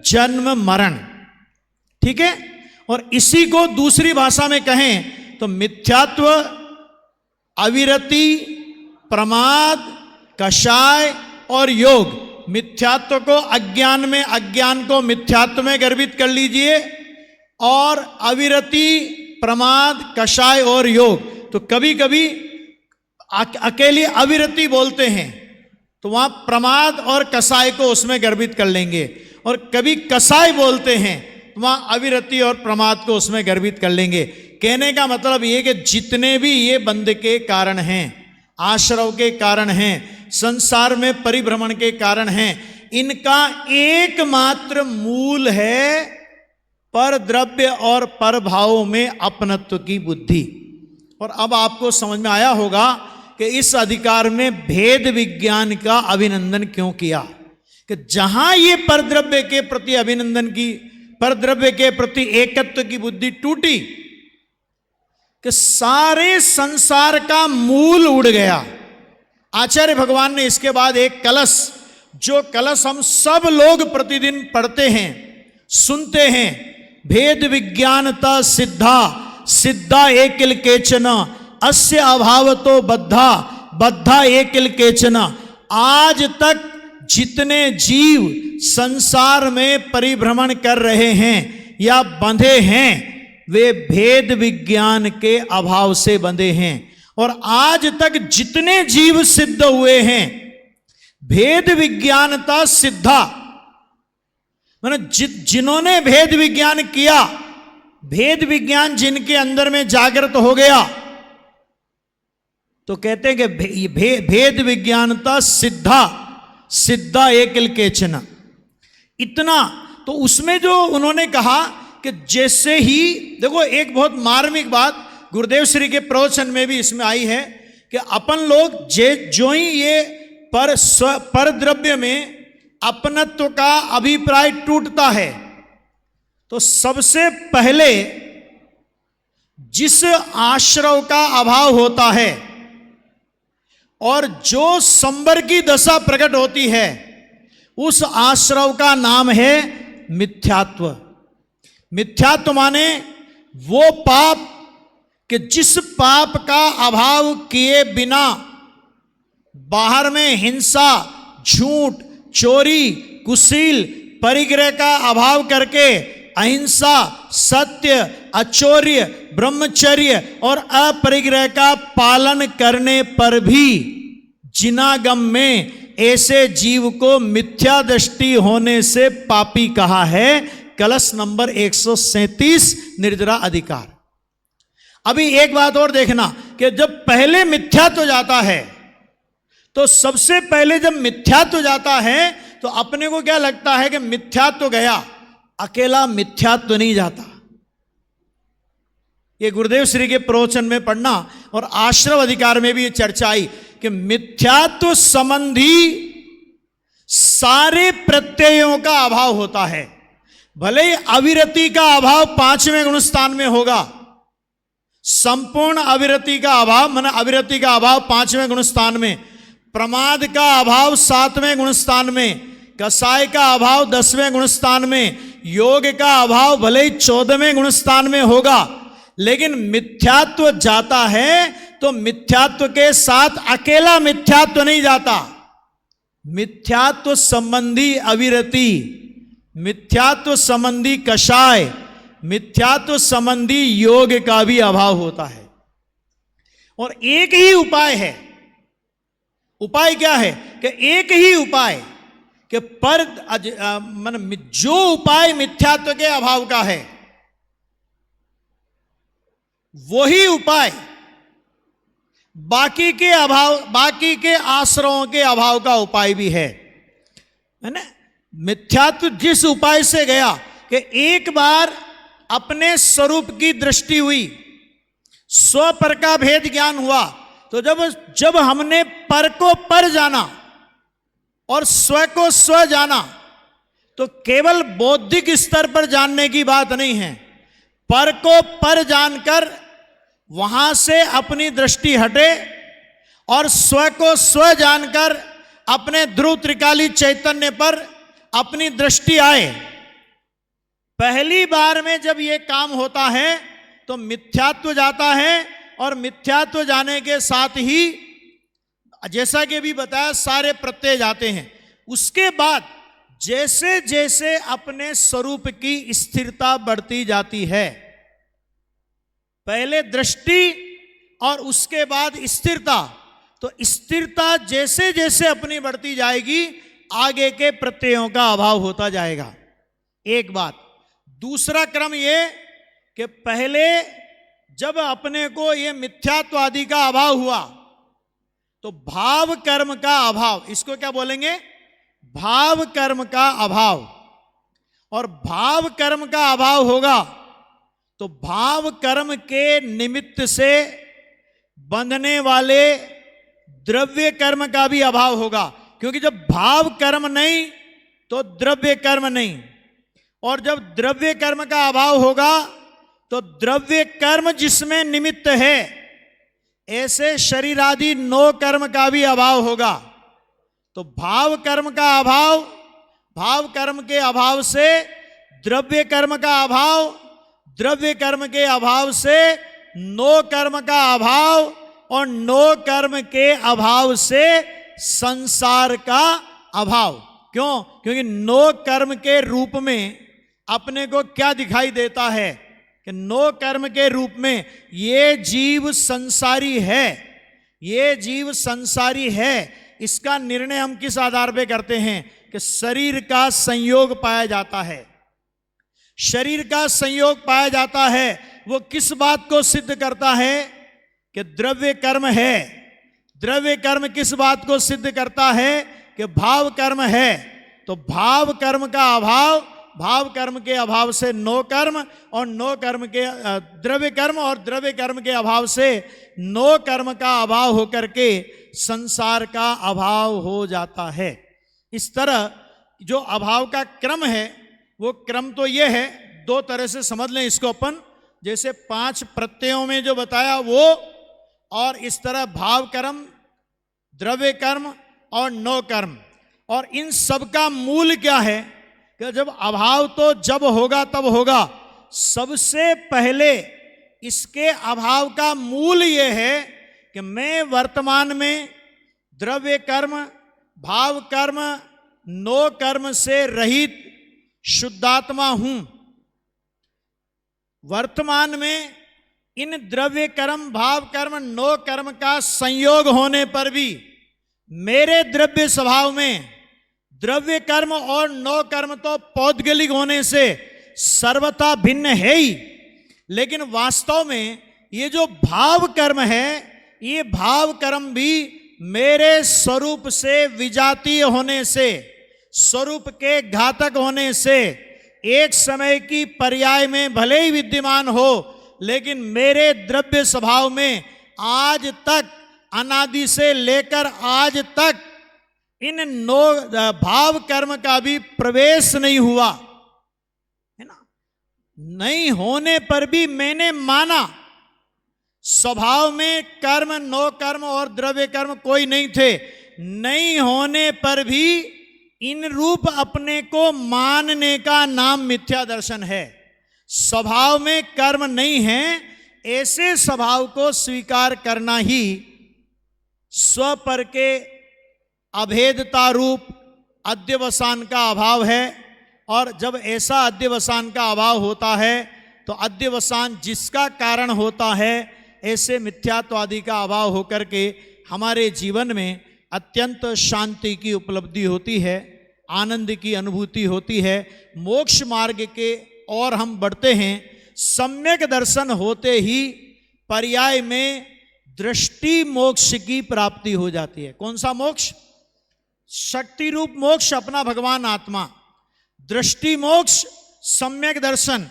जन्म मरण। ठीक है, और इसी को दूसरी भाषा में कहें तो मिथ्यात्व, अविरति, प्रमाद, कषाय और योग। मिथ्यात्व को अज्ञान में, अज्ञान को मिथ्यात्व में गर्भित कर लीजिए, और अविरति, प्रमाद, कषाय और योग। तो कभी कभी अकेली अविरति बोलते हैं तो वहां प्रमाद और कषाय को उसमें गर्भित कर लेंगे, और कभी कषाय बोलते हैं तो वहां अविरति और प्रमाद को उसमें गर्भित कर लेंगे। कहने का मतलब ये कि जितने भी ये बंध के कारण हैं, आश्रव के कारण हैं, संसार में परिभ्रमण के कारण हैं, इनका एकमात्र मूल है पर द्रव्य और पर भावों में अपनत्व की बुद्धि। और अब आपको समझ में आया होगा कि इस अधिकार में भेद विज्ञान का अभिनंदन क्यों किया, कि जहां ये परद्रव्य के प्रति अभिनंदन की, परद्रव्य के प्रति एकत्व की बुद्धि टूटी, कि सारे संसार का मूल उड़ गया। आचार्य भगवान ने इसके बाद एक कलश, जो कलश हम सब लोग प्रतिदिन पढ़ते हैं, सुनते हैं, भेद विज्ञानता सिद्धा सिद्धा एकिल केचन अस्य अभावतो बद्धा बद्धा एकिल केचन। आज तक जितने जीव संसार में परिभ्रमण कर रहे हैं या बंधे हैं, वे भेद विज्ञान के अभाव से बंधे हैं। और आज तक जितने जीव सिद्ध हुए हैं, भेद विज्ञानता सिद्धा, मतलब जिन्होंने भेद विज्ञान किया, भेद विज्ञान जिनके अंदर में जागृत हो गया, तो कहते हैं कि भेद विज्ञानता सिद्धा सिद्धा एकिल केचन। इतना तो उसमें जो उन्होंने कहा कि जैसे ही, देखो एक बहुत मार्मिक बात गुरुदेव श्री के प्रवचन में भी इसमें आई है कि अपन लोग जो ही ये पर द्रव्य में अपनत्व का अभिप्राय टूटता है, तो सबसे पहले जिस आश्रव का अभाव होता है और जो संबर की दशा प्रकट होती है, उस आश्रव का नाम है मिथ्यात्व। मिथ्यात्व माने वो पाप कि जिस पाप का अभाव किए बिना बाहर में हिंसा, झूठ, चोरी, कुशील, परिग्रह का अभाव करके अहिंसा, सत्य, अचौर्य, ब्रह्मचर्य और अपरिग्रह का पालन करने पर भी जिनागम में ऐसे जीव को मिथ्या दृष्टि होने से पापी कहा है। कलश नंबर 137 निर्जरा अधिकार। अभी एक बात और देखना कि जब पहले मिथ्यात्व जाता है, तो सबसे पहले जब मिथ्यात्व जाता है तो अपने को क्या लगता है कि मिथ्यात्व गया, अकेला मिथ्यात्व नहीं जाता। ये गुरुदेव श्री के प्रवचन में पढ़ना, और आश्रव अधिकार में भी ये चर्चा आई कि मिथ्यात्व संबंधी सारे प्रत्ययों का अभाव होता है। भले ही अविरति का अभाव 5वें गुणस्थान में होगा, संपूर्ण अविरति का अभाव माने अविरति का अभाव 5वें गुणस्थान में, प्रमाद का अभाव 7वें गुणस्थान में, कषाय का अभाव 10वें गुणस्थान में, योग का अभाव भले ही 14वें गुणस्थान में होगा, लेकिन मिथ्यात्व जाता है तो मिथ्यात्व के साथ अकेला मिथ्यात्व नहीं जाता। मिथ्यात्व संबंधी अविरति, मिथ्यात्व संबंधी कषाय, मिथ्यात्व संबंधी योग का भी अभाव होता है। और एक ही उपाय है। उपाय क्या है कि एक ही उपाय कि जो उपाय मिथ्यात्व के अभाव का है, वही उपाय बाकी के अभाव, बाकी के आश्रयों के अभाव का उपाय भी है ना। मिथ्यात्व जिस उपाय से गया कि एक बार अपने स्वरूप की दृष्टि हुई, स्व पर का भेद ज्ञान हुआ। तो जब हमने पर को पर जाना और स्व को स्व जाना, तो केवल बौद्धिक स्तर पर जानने की बात नहीं है। पर को पर जानकर वहां से अपनी दृष्टि हटे और स्व को स्व जानकर अपने ध्रुव त्रिकाली चैतन्य पर अपनी दृष्टि आए। पहली बार में जब यह काम होता है तो मिथ्यात्व जाता है, और मिथ्यात्व जाने के साथ ही जैसा कि भी बताया सारे प्रत्यय जाते हैं। उसके बाद जैसे जैसे अपने स्वरूप की स्थिरता बढ़ती जाती है, पहले दृष्टि और उसके बाद स्थिरता, तो स्थिरता जैसे जैसे अपनी बढ़ती जाएगी आगे के प्रत्ययों का अभाव होता जाएगा। एक बात। दूसरा क्रम ये कि पहले जब अपने को ये मिथ्यात्व आदि का अभाव हुआ तो भाव कर्म का अभाव, इसको क्या बोलेंगे, भाव कर्म का अभाव। और भाव कर्म का अभाव होगा तो भाव कर्म के निमित्त से बंधने वाले द्रव्य कर्म का भी अभाव होगा, क्योंकि जब भाव कर्म नहीं तो द्रव्य कर्म नहीं, और जब द्रव्य कर्म का अभाव होगा तो द्रव्य कर्म जिसमें निमित्त है ऐसे शरीर आदि 9 कर्म का भी अभाव होगा। तो भाव कर्म का अभाव, भाव कर्म के अभाव से द्रव्य कर्म का अभाव, द्रव्य कर्म के अभाव से 9 कर्म का अभाव, और 9 कर्म के अभाव से संसार का अभाव। क्यों? क्योंकि 9 कर्म के रूप में अपने को क्या दिखाई देता है कि 9 कर्म के रूप में ये जीव संसारी है, ये जीव संसारी है। इसका निर्णय हम किस आधार पे करते हैं कि शरीर का संयोग पाया जाता है। शरीर का संयोग पाया जाता है, वो किस बात को सिद्ध करता है कि द्रव्य कर्म है। द्रव्य कर्म किस बात को सिद्ध करता है कि भाव कर्म है। तो भाव कर्म का अभाव, भाव कर्म के अभाव से 9 कर्म, और 9 कर्म के द्रव्य कर्म, और द्रव्य कर्म के अभाव से 9 कर्म का अभाव होकर के संसार का अभाव हो जाता है। इस तरह जो अभाव का क्रम है वो क्रम तो ये है, 2 तरह से समझ लें इसको अपन, जैसे 5 प्रत्ययों में जो बताया वो, और इस तरह भाव कर्म, द्रव्य कर्म और 9 कर्म। और इन सब का मूल क्या है कि जब अभाव तो जब होगा तब होगा, सबसे पहले इसके अभाव का मूल ये है कि मैं वर्तमान में द्रव्य कर्म, भाव कर्म, 9 कर्म से रहित शुद्धात्मा हूं। वर्तमान में इन द्रव्य कर्म, भाव कर्म, 9 कर्म का संयोग होने पर भी मेरे द्रव्य स्वभाव में द्रव्य कर्म और 9 कर्म तो पौद्गलिक होने से सर्वथा भिन्न है ही, लेकिन वास्तव में ये जो भाव कर्म है, ये भाव कर्म भी मेरे स्वरूप से विजातीय होने से, स्वरूप के घातक होने से, एक समय की पर्याय में भले ही विद्यमान हो, लेकिन मेरे द्रव्य स्वभाव में आज तक, अनादि से लेकर आज तक इन 9 भाव कर्म का भी प्रवेश नहीं हुआ है ना। नहीं होने पर भी मैंने माना स्वभाव में कर्म, 9 कर्म और द्रव्य कर्म कोई नहीं थे। नहीं होने पर भी इन रूप अपने को मानने का नाम मिथ्या दर्शन है। स्वभाव में कर्म नहीं है, ऐसे स्वभाव को स्वीकार करना ही स्व पर के अभेदता रूप अध्यवसान का अभाव है। और जब ऐसा अध्यवसान का अभाव होता है तो अध्यवसान जिसका कारण होता है, ऐसे मिथ्यात्वादि का अभाव होकर के हमारे जीवन में अत्यंत शांति की उपलब्धि होती है, आनंद की अनुभूति होती है। मोक्ष मार्ग के और हम बढ़ते हैं, सम्यक दर्शन होते ही पर्याय में दृष्टि मोक्ष की प्राप्ति हो जाती है। कौन सा मोक्ष? शक्ति रूप मोक्ष, अपना भगवान आत्मा। दृष्टि मोक्ष, सम्यक दर्शन।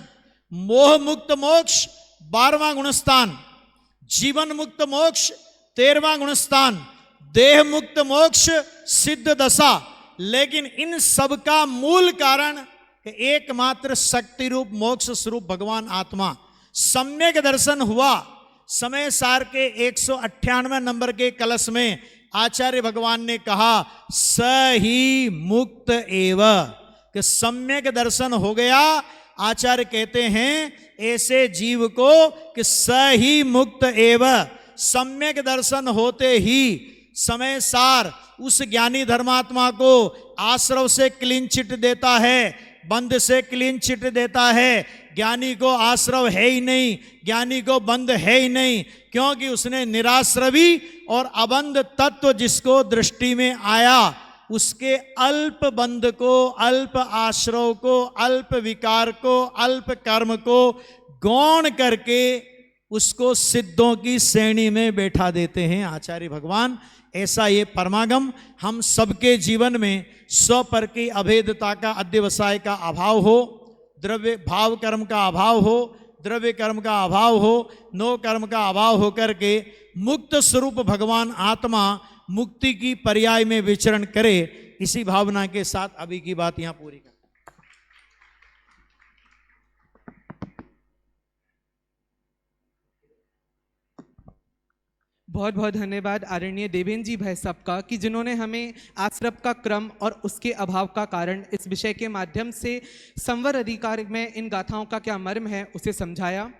मोह मुक्त मोक्ष, 12वां गुणस्थान। जीवन मुक्त मोक्ष 13वां गुणस्थान, देह मुक्त मोक्ष सिद्ध दशा। लेकिन इन सब का मूल कारण एकमात्र शक्ति रूप मोक्ष स्वरूप भगवान आत्मा। सम्यक दर्शन हुआ। समय सार के 198 नंबर के कलश में आचार्य भगवान ने कहा स ही मुक्त एव, कि सम्यक दर्शन हो गया। आचार्य कहते हैं ऐसे जीव को कि स ही मुक्त एव, सम्यक दर्शन होते ही समय सार उस ज्ञानी धर्मात्मा को आश्रव से क्लीन चिट देता है, बंध से क्लीन चिट देता है। ज्ञानी को आश्रव है ही नहीं, ज्ञानी को बंध है ही नहीं, क्योंकि उसने निराश्रवी और अबंध तत्व जिसको दृष्टि में आया, उसके अल्प बंध को, अल्प आश्रव को, अल्प विकार को, अल्प कर्म को गौण करके उसको सिद्धों की श्रेणी में बैठा देते हैं आचार्य भगवान। ऐसा ये परमागम हम सबके जीवन में स्वपर की अभेदता का, अध्यवसाय का अभाव हो, द्रव्य भाव कर्म का अभाव हो, द्रव्य कर्म का अभाव हो, नो कर्म का अभाव हो करके मुक्त स्वरूप भगवान आत्मा मुक्ति की पर्याय में विचरण करे। इसी भावना के साथ अभी की बात यहां पूरी कर। बहुत बहुत धन्यवाद आदरणीय देवेंद्र जी भाई साहब का, कि जिन्होंने हमें आश्रव का क्रम और उसके अभाव का कारण इस विषय के माध्यम से संवर अधिकार में इन गाथाओं का क्या मर्म है उसे समझाया।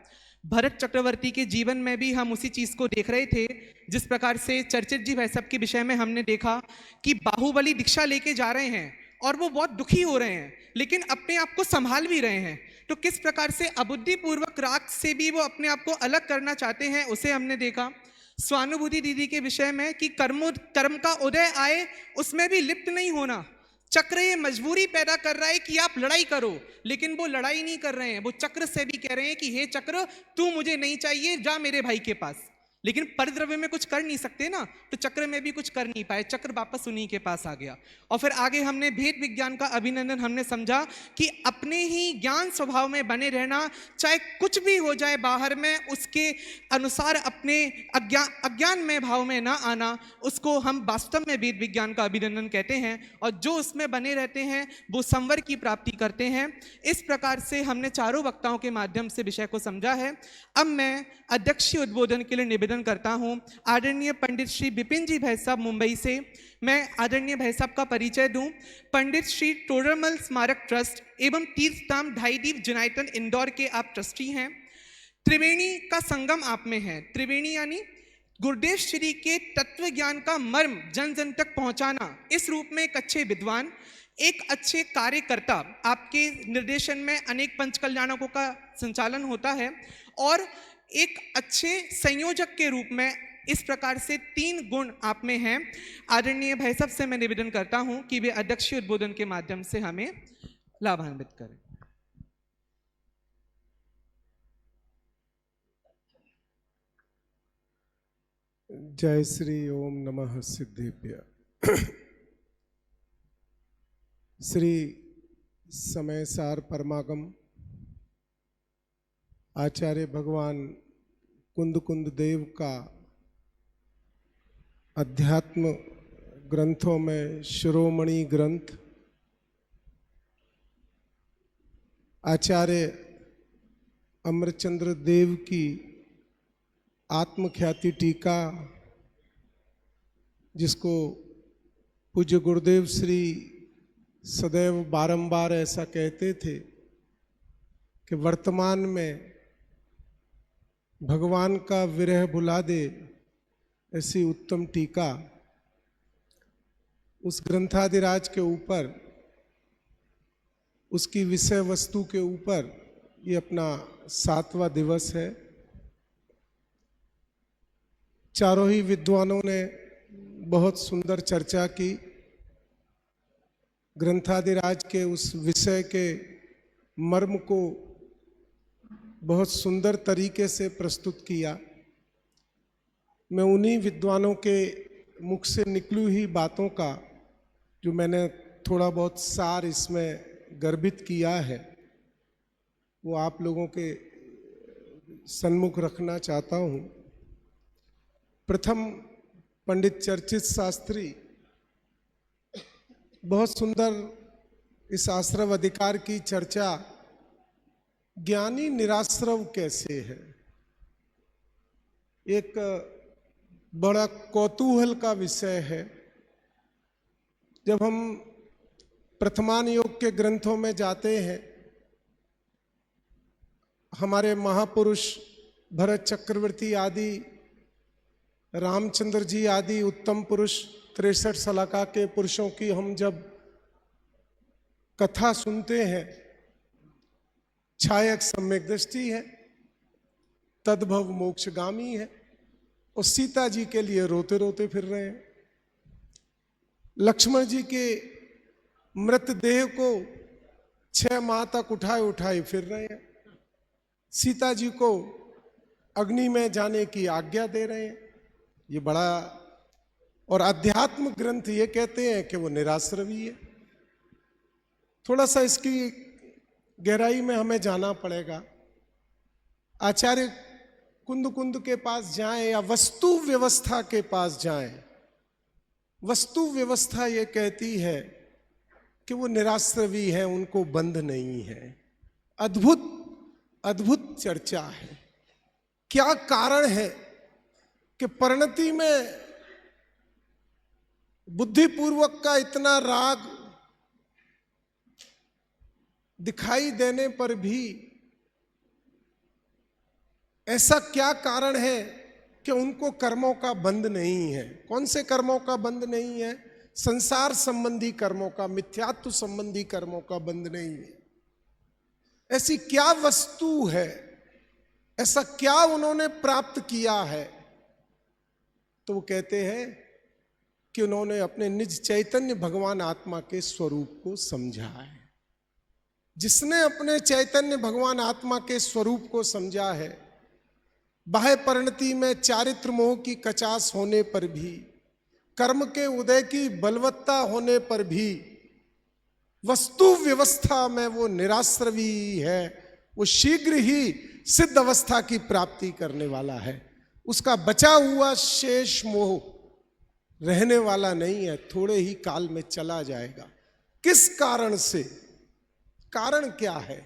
भरत चक्रवर्ती के जीवन में भी हम उसी चीज़ को देख रहे थे, जिस प्रकार से चर्चित जी भाई साहब के विषय में हमने देखा कि बाहुबली दीक्षा लेके जा रहे हैं और वो बहुत दुखी हो रहे हैं, लेकिन अपने आप को संभाल भी रहे हैं। तो किस प्रकार से अबुद्धिपूर्वक राग से भी वो अपने आप को अलग करना चाहते हैं उसे हमने देखा। स्वानुभूति दीदी के विषय में कि कर्म का उदय आए उसमें भी लिप्त नहीं होना। चक्र ये मजबूरी पैदा कर रहा है कि आप लड़ाई करो, लेकिन वो लड़ाई नहीं कर रहे हैं, वो चक्र से भी कह रहे हैं कि हे चक्र तू मुझे नहीं चाहिए, जा मेरे भाई के पास। लेकिन परिद्रव्य में कुछ कर नहीं सकते ना, तो चक्र में भी कुछ कर नहीं पाए, चक्र वापस उन्हीं के पास आ गया। और फिर आगे हमने भेद विज्ञान का अभिनंदन हमने समझा कि अपने ही ज्ञान स्वभाव में बने रहना, चाहे कुछ भी हो जाए बाहर में, उसके अनुसार अपने अज्ञान में भाव में ना आना, उसको हम वास्तव में वेद विज्ञान का अभिनंदन कहते हैं। और जो उसमें बने रहते हैं वो संवर की प्राप्ति करते हैं। इस प्रकार से हमने चारों वक्ताओं के माध्यम से विषय को समझा है। अब मैं अध्यक्षीय उद्बोधन के लिए निवेदन करता हूं आदरणीय पंडित श्री विपिन जी भाई साहब मुंबई से। मैं आदरणीय भाई साहब का परिचय दूं। पंडित श्री टोडरमल स्मारक ट्रस्ट एवं तीर्थधाम ढाईदीप जनायतन इंदौर के आप ट्रस्टी हैं। त्रिवेणी का संगम आप में है। त्रिवेणी यानी गुरुदेव श्री के तत्व ज्ञान का मर्म जन जन तक पहुंचाना, इस रूप में एक अच्छे विद्वान, एक अच्छे कार्यकर्ता, आपके निर्देशन में अनेक पंच कल्याणकों का संचालन होता है, और एक अच्छे संयोजक के रूप में इस प्रकार से 3 गुण आप में हैं। आदरणीय भाई साहब से मैं निवेदन करता हूं कि वे अध्यक्षीय उद्बोधन के माध्यम से हमें लाभान्वित करें। जय श्री ओम नमः सिद्धेभ्य। श्री समय सार परमागम आचार्य भगवान कुंद कुंद देव का अध्यात्म ग्रंथों में शिरोमणि ग्रंथ आचार्य अमरचंद्र देव की आत्मख्याति टीका, जिसको पूज्य गुरुदेव श्री सदैव बारंबार ऐसा कहते थे कि वर्तमान में भगवान का विरह भुला दे, ऐसी उत्तम टीका उस ग्रंथादिराज के ऊपर, उसकी विषय वस्तु के ऊपर ये अपना 7वां दिवस है। चारों ही विद्वानों ने बहुत सुंदर चर्चा की, ग्रंथादिराज के उस विषय के मर्म को बहुत सुंदर तरीके से प्रस्तुत किया। मैं उन्हीं विद्वानों के मुख से निकली हुई बातों का, जो मैंने थोड़ा बहुत सार इसमें गर्भित किया है, वो आप लोगों के सन्मुख रखना चाहता हूँ। प्रथम पंडित चर्चित शास्त्री बहुत सुंदर इस आश्रव अधिकार की चर्चा ज्ञानी निराश्रव कैसे है, एक बड़ा कौतूहल का विषय है। जब हम प्रथमान योग के ग्रंथों में जाते हैं, हमारे महापुरुष भरत चक्रवर्ती आदि, रामचंद्र जी आदि उत्तम पुरुष 63 शलाका के पुरुषों की हम जब कथा सुनते हैं, छायक सम्यक दृष्टि है, तद्भव मोक्षगामी है, और सीता जी के लिए रोते रोते फिर रहे हैं। लक्ष्मण जी के मृतदेह को 6 माह तक उठाए उठाए फिर रहे हैं। सीता जी को अग्नि में जाने की आज्ञा दे रहे हैं। ये बड़ा, और अध्यात्म ग्रंथ ये कहते हैं कि वो निराश्रवी है। थोड़ा सा इसकी गहराई में हमें जाना पड़ेगा। आचार्य कुंद के पास जाएं या वस्तु व्यवस्था के पास जाएं, वस्तु व्यवस्था ये कहती है कि वो निराश्रवी है, उनको बंध नहीं है। अद्भुत अद्भुत चर्चा है। क्या कारण है कि परिणति में बुद्धिपूर्वक का इतना राग दिखाई देने पर भी ऐसा क्या कारण है कि उनको कर्मों का बंध नहीं है? कौन से कर्मों का बंध नहीं है? संसार संबंधी कर्मों का, मिथ्यात्व संबंधी कर्मों का बंध नहीं है। ऐसी क्या वस्तु है, ऐसा क्या उन्होंने प्राप्त किया है? तो वो कहते हैं कि उन्होंने अपने निज चैतन्य भगवान आत्मा के स्वरूप को समझा है। जिसने अपने चैतन्य भगवान आत्मा के स्वरूप को समझा है, बाह्य परिणति में चारित्र मोह की कचास होने पर भी, कर्म के उदय की बलवत्ता होने पर भी, वस्तु व्यवस्था में वो निराश्रवी है। वो शीघ्र ही सिद्ध अवस्था की प्राप्ति करने वाला है। उसका बचा हुआ शेष मोह रहने वाला नहीं है, थोड़े ही काल में चला जाएगा। किस कारण से? कारण क्या है?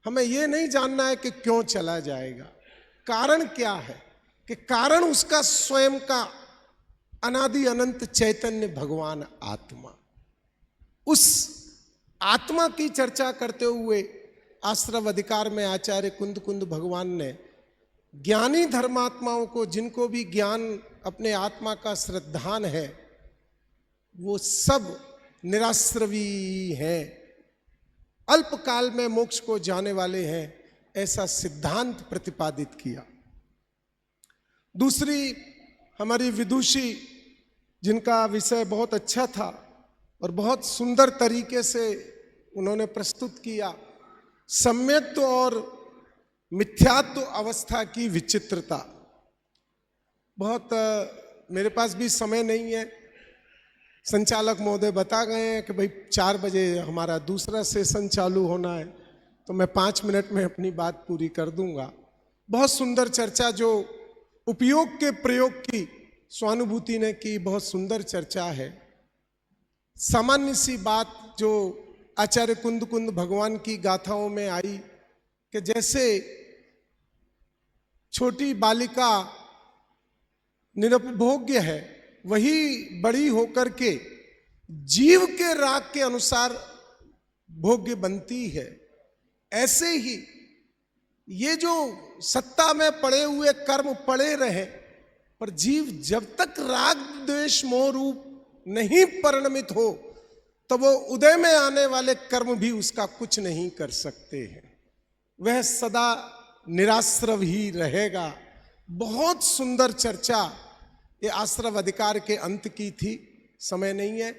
हमें यह नहीं जानना है कि क्यों चला जाएगा, कारण क्या है? कि कारण उसका स्वयं का अनादि अनंत चैतन्य भगवान आत्मा। उस आत्मा की चर्चा करते हुए आश्रव अधिकार में आचार्य कुंद भगवान ने ज्ञानी धर्मात्माओं को, जिनको भी ज्ञान अपने आत्मा का श्रद्धान है, वो सब निराश्रवी हैं, अल्पकाल में मोक्ष को जाने वाले हैं, ऐसा सिद्धांत प्रतिपादित किया। दूसरी हमारी विदुषी, जिनका विषय बहुत अच्छा था और बहुत सुंदर तरीके से उन्होंने प्रस्तुत किया, सम्यक्त्व और मिथ्यात्व अवस्था की विचित्रता। बहुत मेरे पास भी समय नहीं है, संचालक महोदय बता गए हैं कि भाई 4 बजे हमारा दूसरा सेशन चालू होना है, तो मैं 5 मिनट में अपनी बात पूरी कर दूंगा। बहुत सुंदर चर्चा जो उपयोग के प्रयोग की स्वानुभूति ने की, बहुत सुंदर चर्चा है। सामान्य सी बात जो आचार्य कुंद भगवान की गाथाओं में आई कि जैसे छोटी बालिका निरुपभोग्य है, वही बड़ी होकर के जीव के राग के अनुसार भोग्य बनती है। ऐसे ही ये जो सत्ता में पड़े हुए कर्म पड़े रहे, पर जीव जब तक राग द्वेष मोह रूप नहीं परिणमित हो, तो वो उदय में आने वाले कर्म भी उसका कुछ नहीं कर सकते हैं। वह सदा निराश्रव ही रहेगा। बहुत सुंदर चर्चा ये आश्रव अधिकार के अंत की थी। समय नहीं है,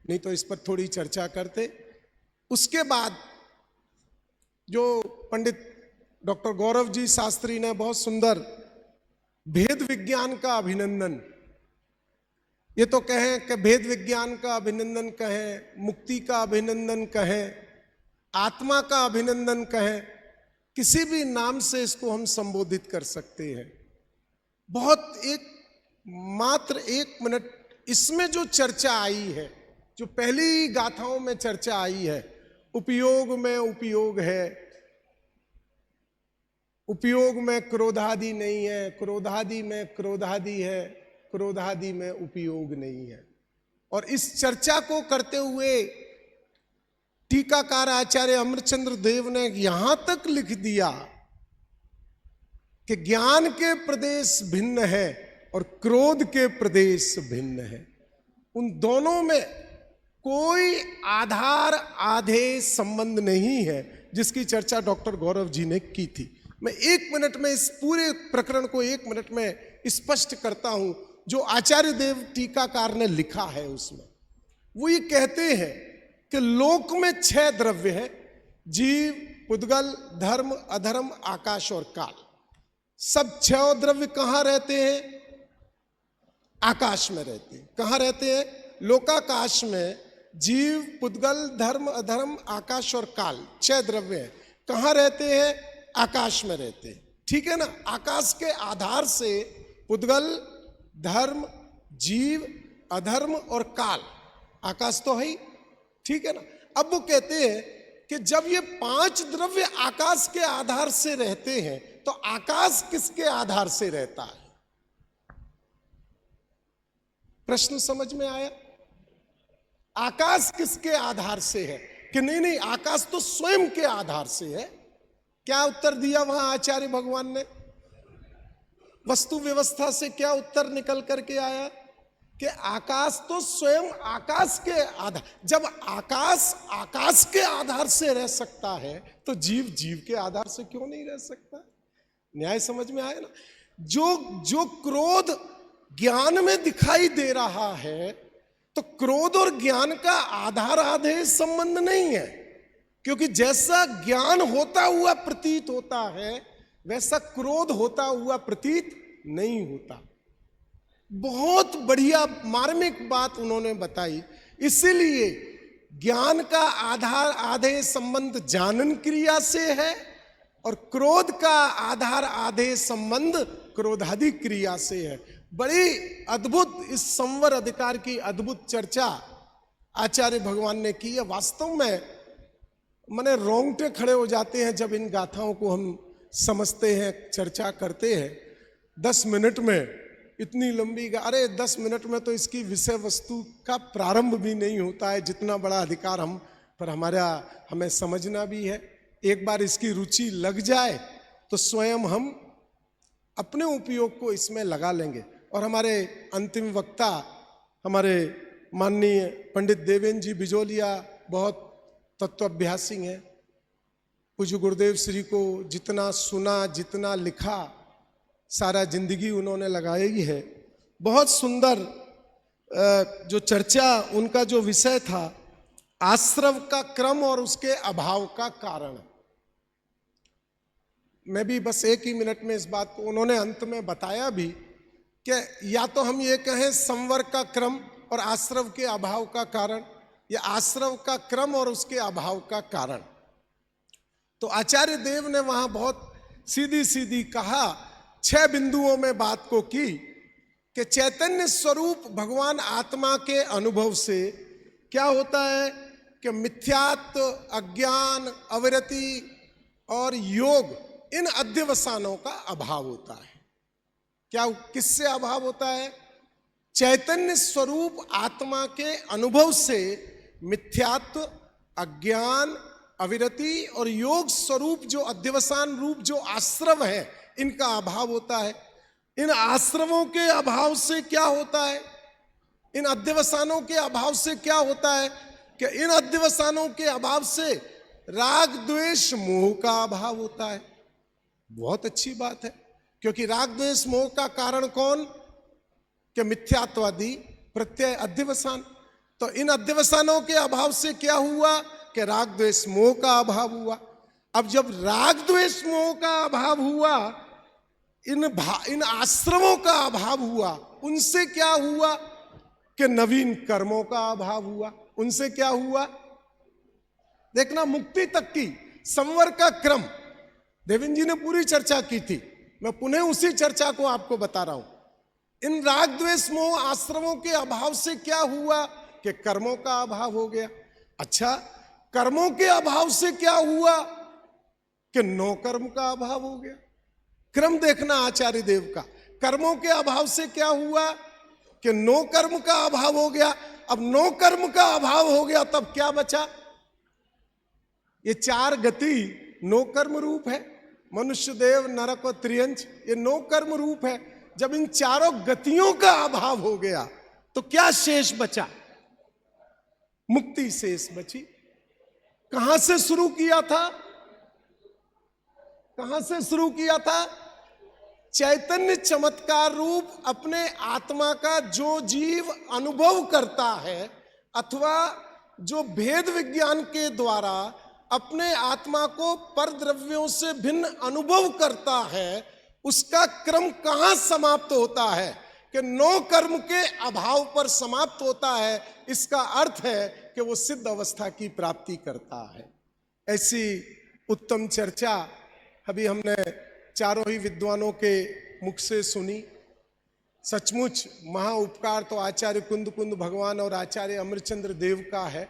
नहीं तो इस पर थोड़ी चर्चा करते। उसके बाद जो पंडित डॉक्टर गौरव जी शास्त्री ने बहुत सुंदर भेद विज्ञान का अभिनंदन, ये तो कहें कि भेद विज्ञान का अभिनंदन कहें, मुक्ति का अभिनंदन कहें, आत्मा का अभिनंदन कहें, किसी भी नाम से इसको हम संबोधित कर सकते हैं। बहुत एक मात्र 1 मिनट, इसमें जो चर्चा आई है, जो पहली गाथाओं में चर्चा आई है, उपयोग में उपयोग है, उपयोग में क्रोधादि नहीं है, क्रोधादि में क्रोधादि है, क्रोधादि में उपयोग नहीं है। और इस चर्चा को करते हुए टीकाकार आचार्य अमरचंद्र देव ने यहां तक लिख दिया कि ज्ञान के प्रदेश भिन्न है और क्रोध के प्रदेश भिन्न है। उन दोनों में कोई आधार आधे संबंध नहीं है, जिसकी चर्चा डॉक्टर गौरव जी ने की थी। मैं 1 मिनट में इस पूरे प्रकरण को 1 मिनट में स्पष्ट करता हूं। जो आचार्य देव टीकाकार ने लिखा है उसमें वो ये कहते हैं कि लोक में 6 द्रव्य हैं, जीव, पुद्गल, धर्म, अधर्म, आकाश और काल। सब 6 द्रव्य कहां रहते हैं? आकाश में रहते हैं। कहां रहते हैं? लोकाकाश में जीव, पुद्गल, धर्म, अधर्म, आकाश और काल 6 द्रव्य हैं। कहां रहते हैं? आकाश में रहते हैं। ठीक है ना? आकाश के आधार से पुद्गल, धर्म, जीव, अधर्म और काल, आकाश तो है ही। ठीक है ना? अब वो कहते हैं कि जब ये 5 द्रव्य आकाश के आधार से रहते हैं तो आकाश किसके आधार से रहता है? प्रश्न समझ में आया? आकाश किसके आधार से है? कि नहीं नहीं, आकाश तो स्वयं के आधार से है। क्या उत्तर दिया वहां आचार्य भगवान ने? वस्तु व्यवस्था से क्या उत्तर निकल करके आया? कि आकाश तो स्वयं आकाश के आधार। जब आकाश आकाश के आधार से रह सकता है तो जीव जीव के आधार से क्यों नहीं रह सकता? न्याय समझ में आया ना? जो क्रोध ज्ञान में दिखाई दे रहा है, तो क्रोध और ज्ञान का आधार आधे संबंध नहीं है, क्योंकि जैसा ज्ञान होता हुआ प्रतीत होता है वैसा क्रोध होता हुआ प्रतीत नहीं होता। बहुत बढ़िया मार्मिक बात उन्होंने बताई। इसीलिए ज्ञान का आधार आधे संबंध जानन क्रिया से है और क्रोध का आधार आधे संबंध क्रोधादि क्रिया से है। बड़ी अद्भुत इस संवर अधिकार की अद्भुत चर्चा आचार्य भगवान ने की है। वास्तव में मने रोंगटे खड़े हो जाते हैं जब इन गाथाओं को हम समझते हैं, चर्चा करते हैं। 10 मिनट में इतनी लंबी अरे 10 मिनट में तो इसकी विषय वस्तु का प्रारंभ भी नहीं होता है। जितना बड़ा अधिकार हम पर हमें समझना भी है। एक बार इसकी रुचि लग जाए तो स्वयं हम अपने उपयोग को इसमें लगा लेंगे। और हमारे अंतिम वक्ता हमारे माननीय पंडित देवेंद्र जी बिजोलिया बहुत तत्वाभ्यासी हैं। पूज्य गुरुदेव श्री को जितना सुना, जितना लिखा, सारा जिंदगी उन्होंने लगाई है। बहुत सुंदर जो चर्चा, उनका जो विषय था आश्रव का क्रम और उसके अभाव का कारण। मैं भी बस 1 ही मिनट में इस बात को उन्होंने अंत में बताया भी कि या तो हम ये कहें संवर का क्रम और आश्रव के अभाव का कारण, या आश्रव का क्रम और उसके अभाव का कारण। तो आचार्य देव ने वहां बहुत सीधी सीधी कहा, 6 बिंदुओं में बात को की कि चैतन्य स्वरूप भगवान आत्मा के अनुभव से क्या होता है कि मिथ्यात्व, अज्ञान, अविरति और योग, इन अध्यवसानों का अभाव होता है। क्या किससे अभाव होता है? चैतन्य स्वरूप आत्मा के अनुभव से मिथ्यात्व, अज्ञान, अविरति और योग स्वरूप जो अध्यवसान रूप जो आश्रव है, इनका अभाव होता है। इन आश्रवों के अभाव से क्या होता है? इन अध्यवसानों के अभाव से क्या होता है कि इन अध्यवसानों के अभाव से राग, द्वेष, मोह का अभाव होता है। बहुत अच्छी बात है, क्योंकि राग, द्वेष, मोह का कारण कौन? कि मिथ्यात्वादी प्रत्यय, अध्यवसान। तो इन अध्यवसानों के अभाव से क्या हुआ कि राग, द्वेष, मोह का अभाव हुआ। अब जब राग, द्वेष, मोह का अभाव हुआ, इन आश्रमों का अभाव हुआ, उनसे क्या हुआ कि नवीन कर्मों का अभाव हुआ। उनसे क्या हुआ? देखना, मुक्ति तक की संवर का क्रम देवेंद्र जी ने पूरी चर्चा की थी। मैं पुनः उसी चर्चा को आपको बता रहा हूं इन राग द्वेष मोह आश्रमों के अभाव से क्या हुआ कि कर्मों का अभाव हो गया। अच्छा, कर्मों के अभाव से क्या हुआ कि नो कर्म का अभाव हो गया। क्रम देखना आचार्य देव का। कर्मों के अभाव से क्या हुआ कि नो कर्म का अभाव हो गया। अब नो कर्म का अभाव हो गया तब क्या बचा? ये चार गति नो कर्म रूप है। मनुष्य, देव, नरक और त्रियंच, ये नो कर्म रूप है। जब इन चारों गतियों का अभाव हो गया तो क्या शेष बचा? मुक्ति शेष बची। कहां से शुरू किया था? कहां से शुरू किया था? चैतन्य चमत्कार रूप अपने आत्मा का जो जीव अनुभव करता है अथवा जो भेद विज्ञान के द्वारा अपने आत्मा को परद्रव्यों से भिन्न अनुभव करता है, उसका क्रम कहां समाप्त होता है कि नो कर्म के अभाव पर समाप्त होता है। इसका अर्थ है कि वो सिद्ध अवस्था की प्राप्ति करता है। ऐसी उत्तम चर्चा अभी हमने चारों ही विद्वानों के मुख से सुनी। सचमुच महा उपकार तो आचार्य कुंद कुंद भगवान और आचार्य अमरचंद्र देव का है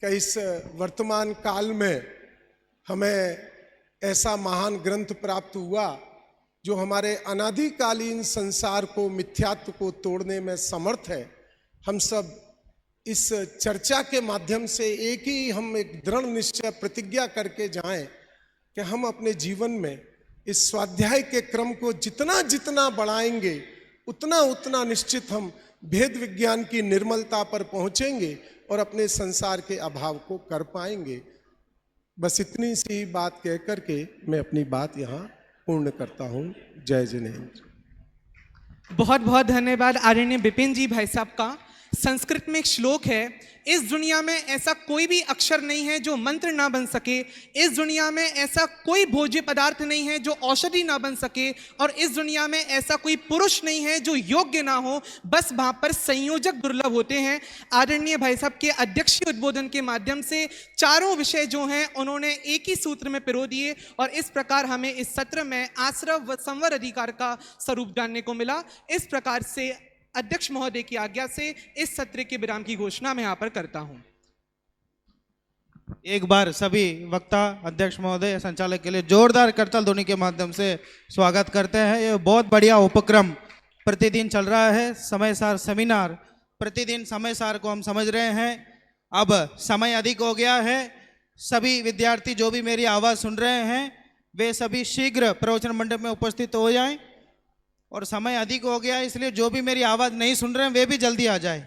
कि इस वर्तमान काल में हमें ऐसा महान ग्रंथ प्राप्त हुआ जो हमारे अनादिकालीन संसार को, मिथ्यात्व को तोड़ने में समर्थ है। हम सब इस चर्चा के माध्यम से हम एक दृढ़ निश्चय प्रतिज्ञा करके जाएं कि हम अपने जीवन में इस स्वाध्याय के क्रम को जितना जितना बढ़ाएंगे उतना उतना निश्चित हम भेद विज्ञान की निर्मलता पर पहुंचेंगे और अपने संसार के अभाव को कर पाएंगे। बस इतनी सी बात कह करके मैं अपनी बात यहाँ पूर्ण करता हूँ। जय जिनेन्द्र। बहुत बहुत धन्यवाद आदरणीय विपिन जी भाई साहब का। संस्कृत में एक श्लोक है, इस दुनिया में ऐसा कोई भी अक्षर नहीं है जो मंत्र ना बन सके, इस दुनिया में ऐसा कोई भोज्य पदार्थ नहीं है जो औषधि ना बन सके, और इस दुनिया में ऐसा कोई पुरुष नहीं है जो योग्य ना हो, बस वहां पर संयोजक दुर्लभ होते हैं। आदरणीय भाई साहब के अध्यक्षीय उद्बोधन के माध्यम से चारों विषय जो हैं उन्होंने एक ही सूत्र में पिरो दिए और इस प्रकार हमें इस सत्र में आश्रव व संवर अधिकार का स्वरूप जानने को मिला। इस प्रकार से अध्यक्ष महोदय की आज्ञा से इस सत्र के विराम की घोषणा मैं यहाँ पर करता हूँ। एक बार सभी वक्ता, अध्यक्ष महोदय, संचालक के लिए जोरदार करताल ध्वनि के माध्यम से स्वागत करते हैं। ये बहुत बढ़िया उपक्रम प्रतिदिन चल रहा है। समय सार सेमिनार, प्रतिदिन समय सार को हम समझ रहे हैं। अब समय अधिक हो गया है। सभी विद्यार्थी जो भी मेरी आवाज़ सुन रहे हैं वे सभी शीघ्र प्रवचन मंडप में उपस्थित हो जाएं, और समय अधिक हो गया है इसलिए जो भी मेरी आवाज़ नहीं सुन रहे हैं वे भी जल्दी आ जाए।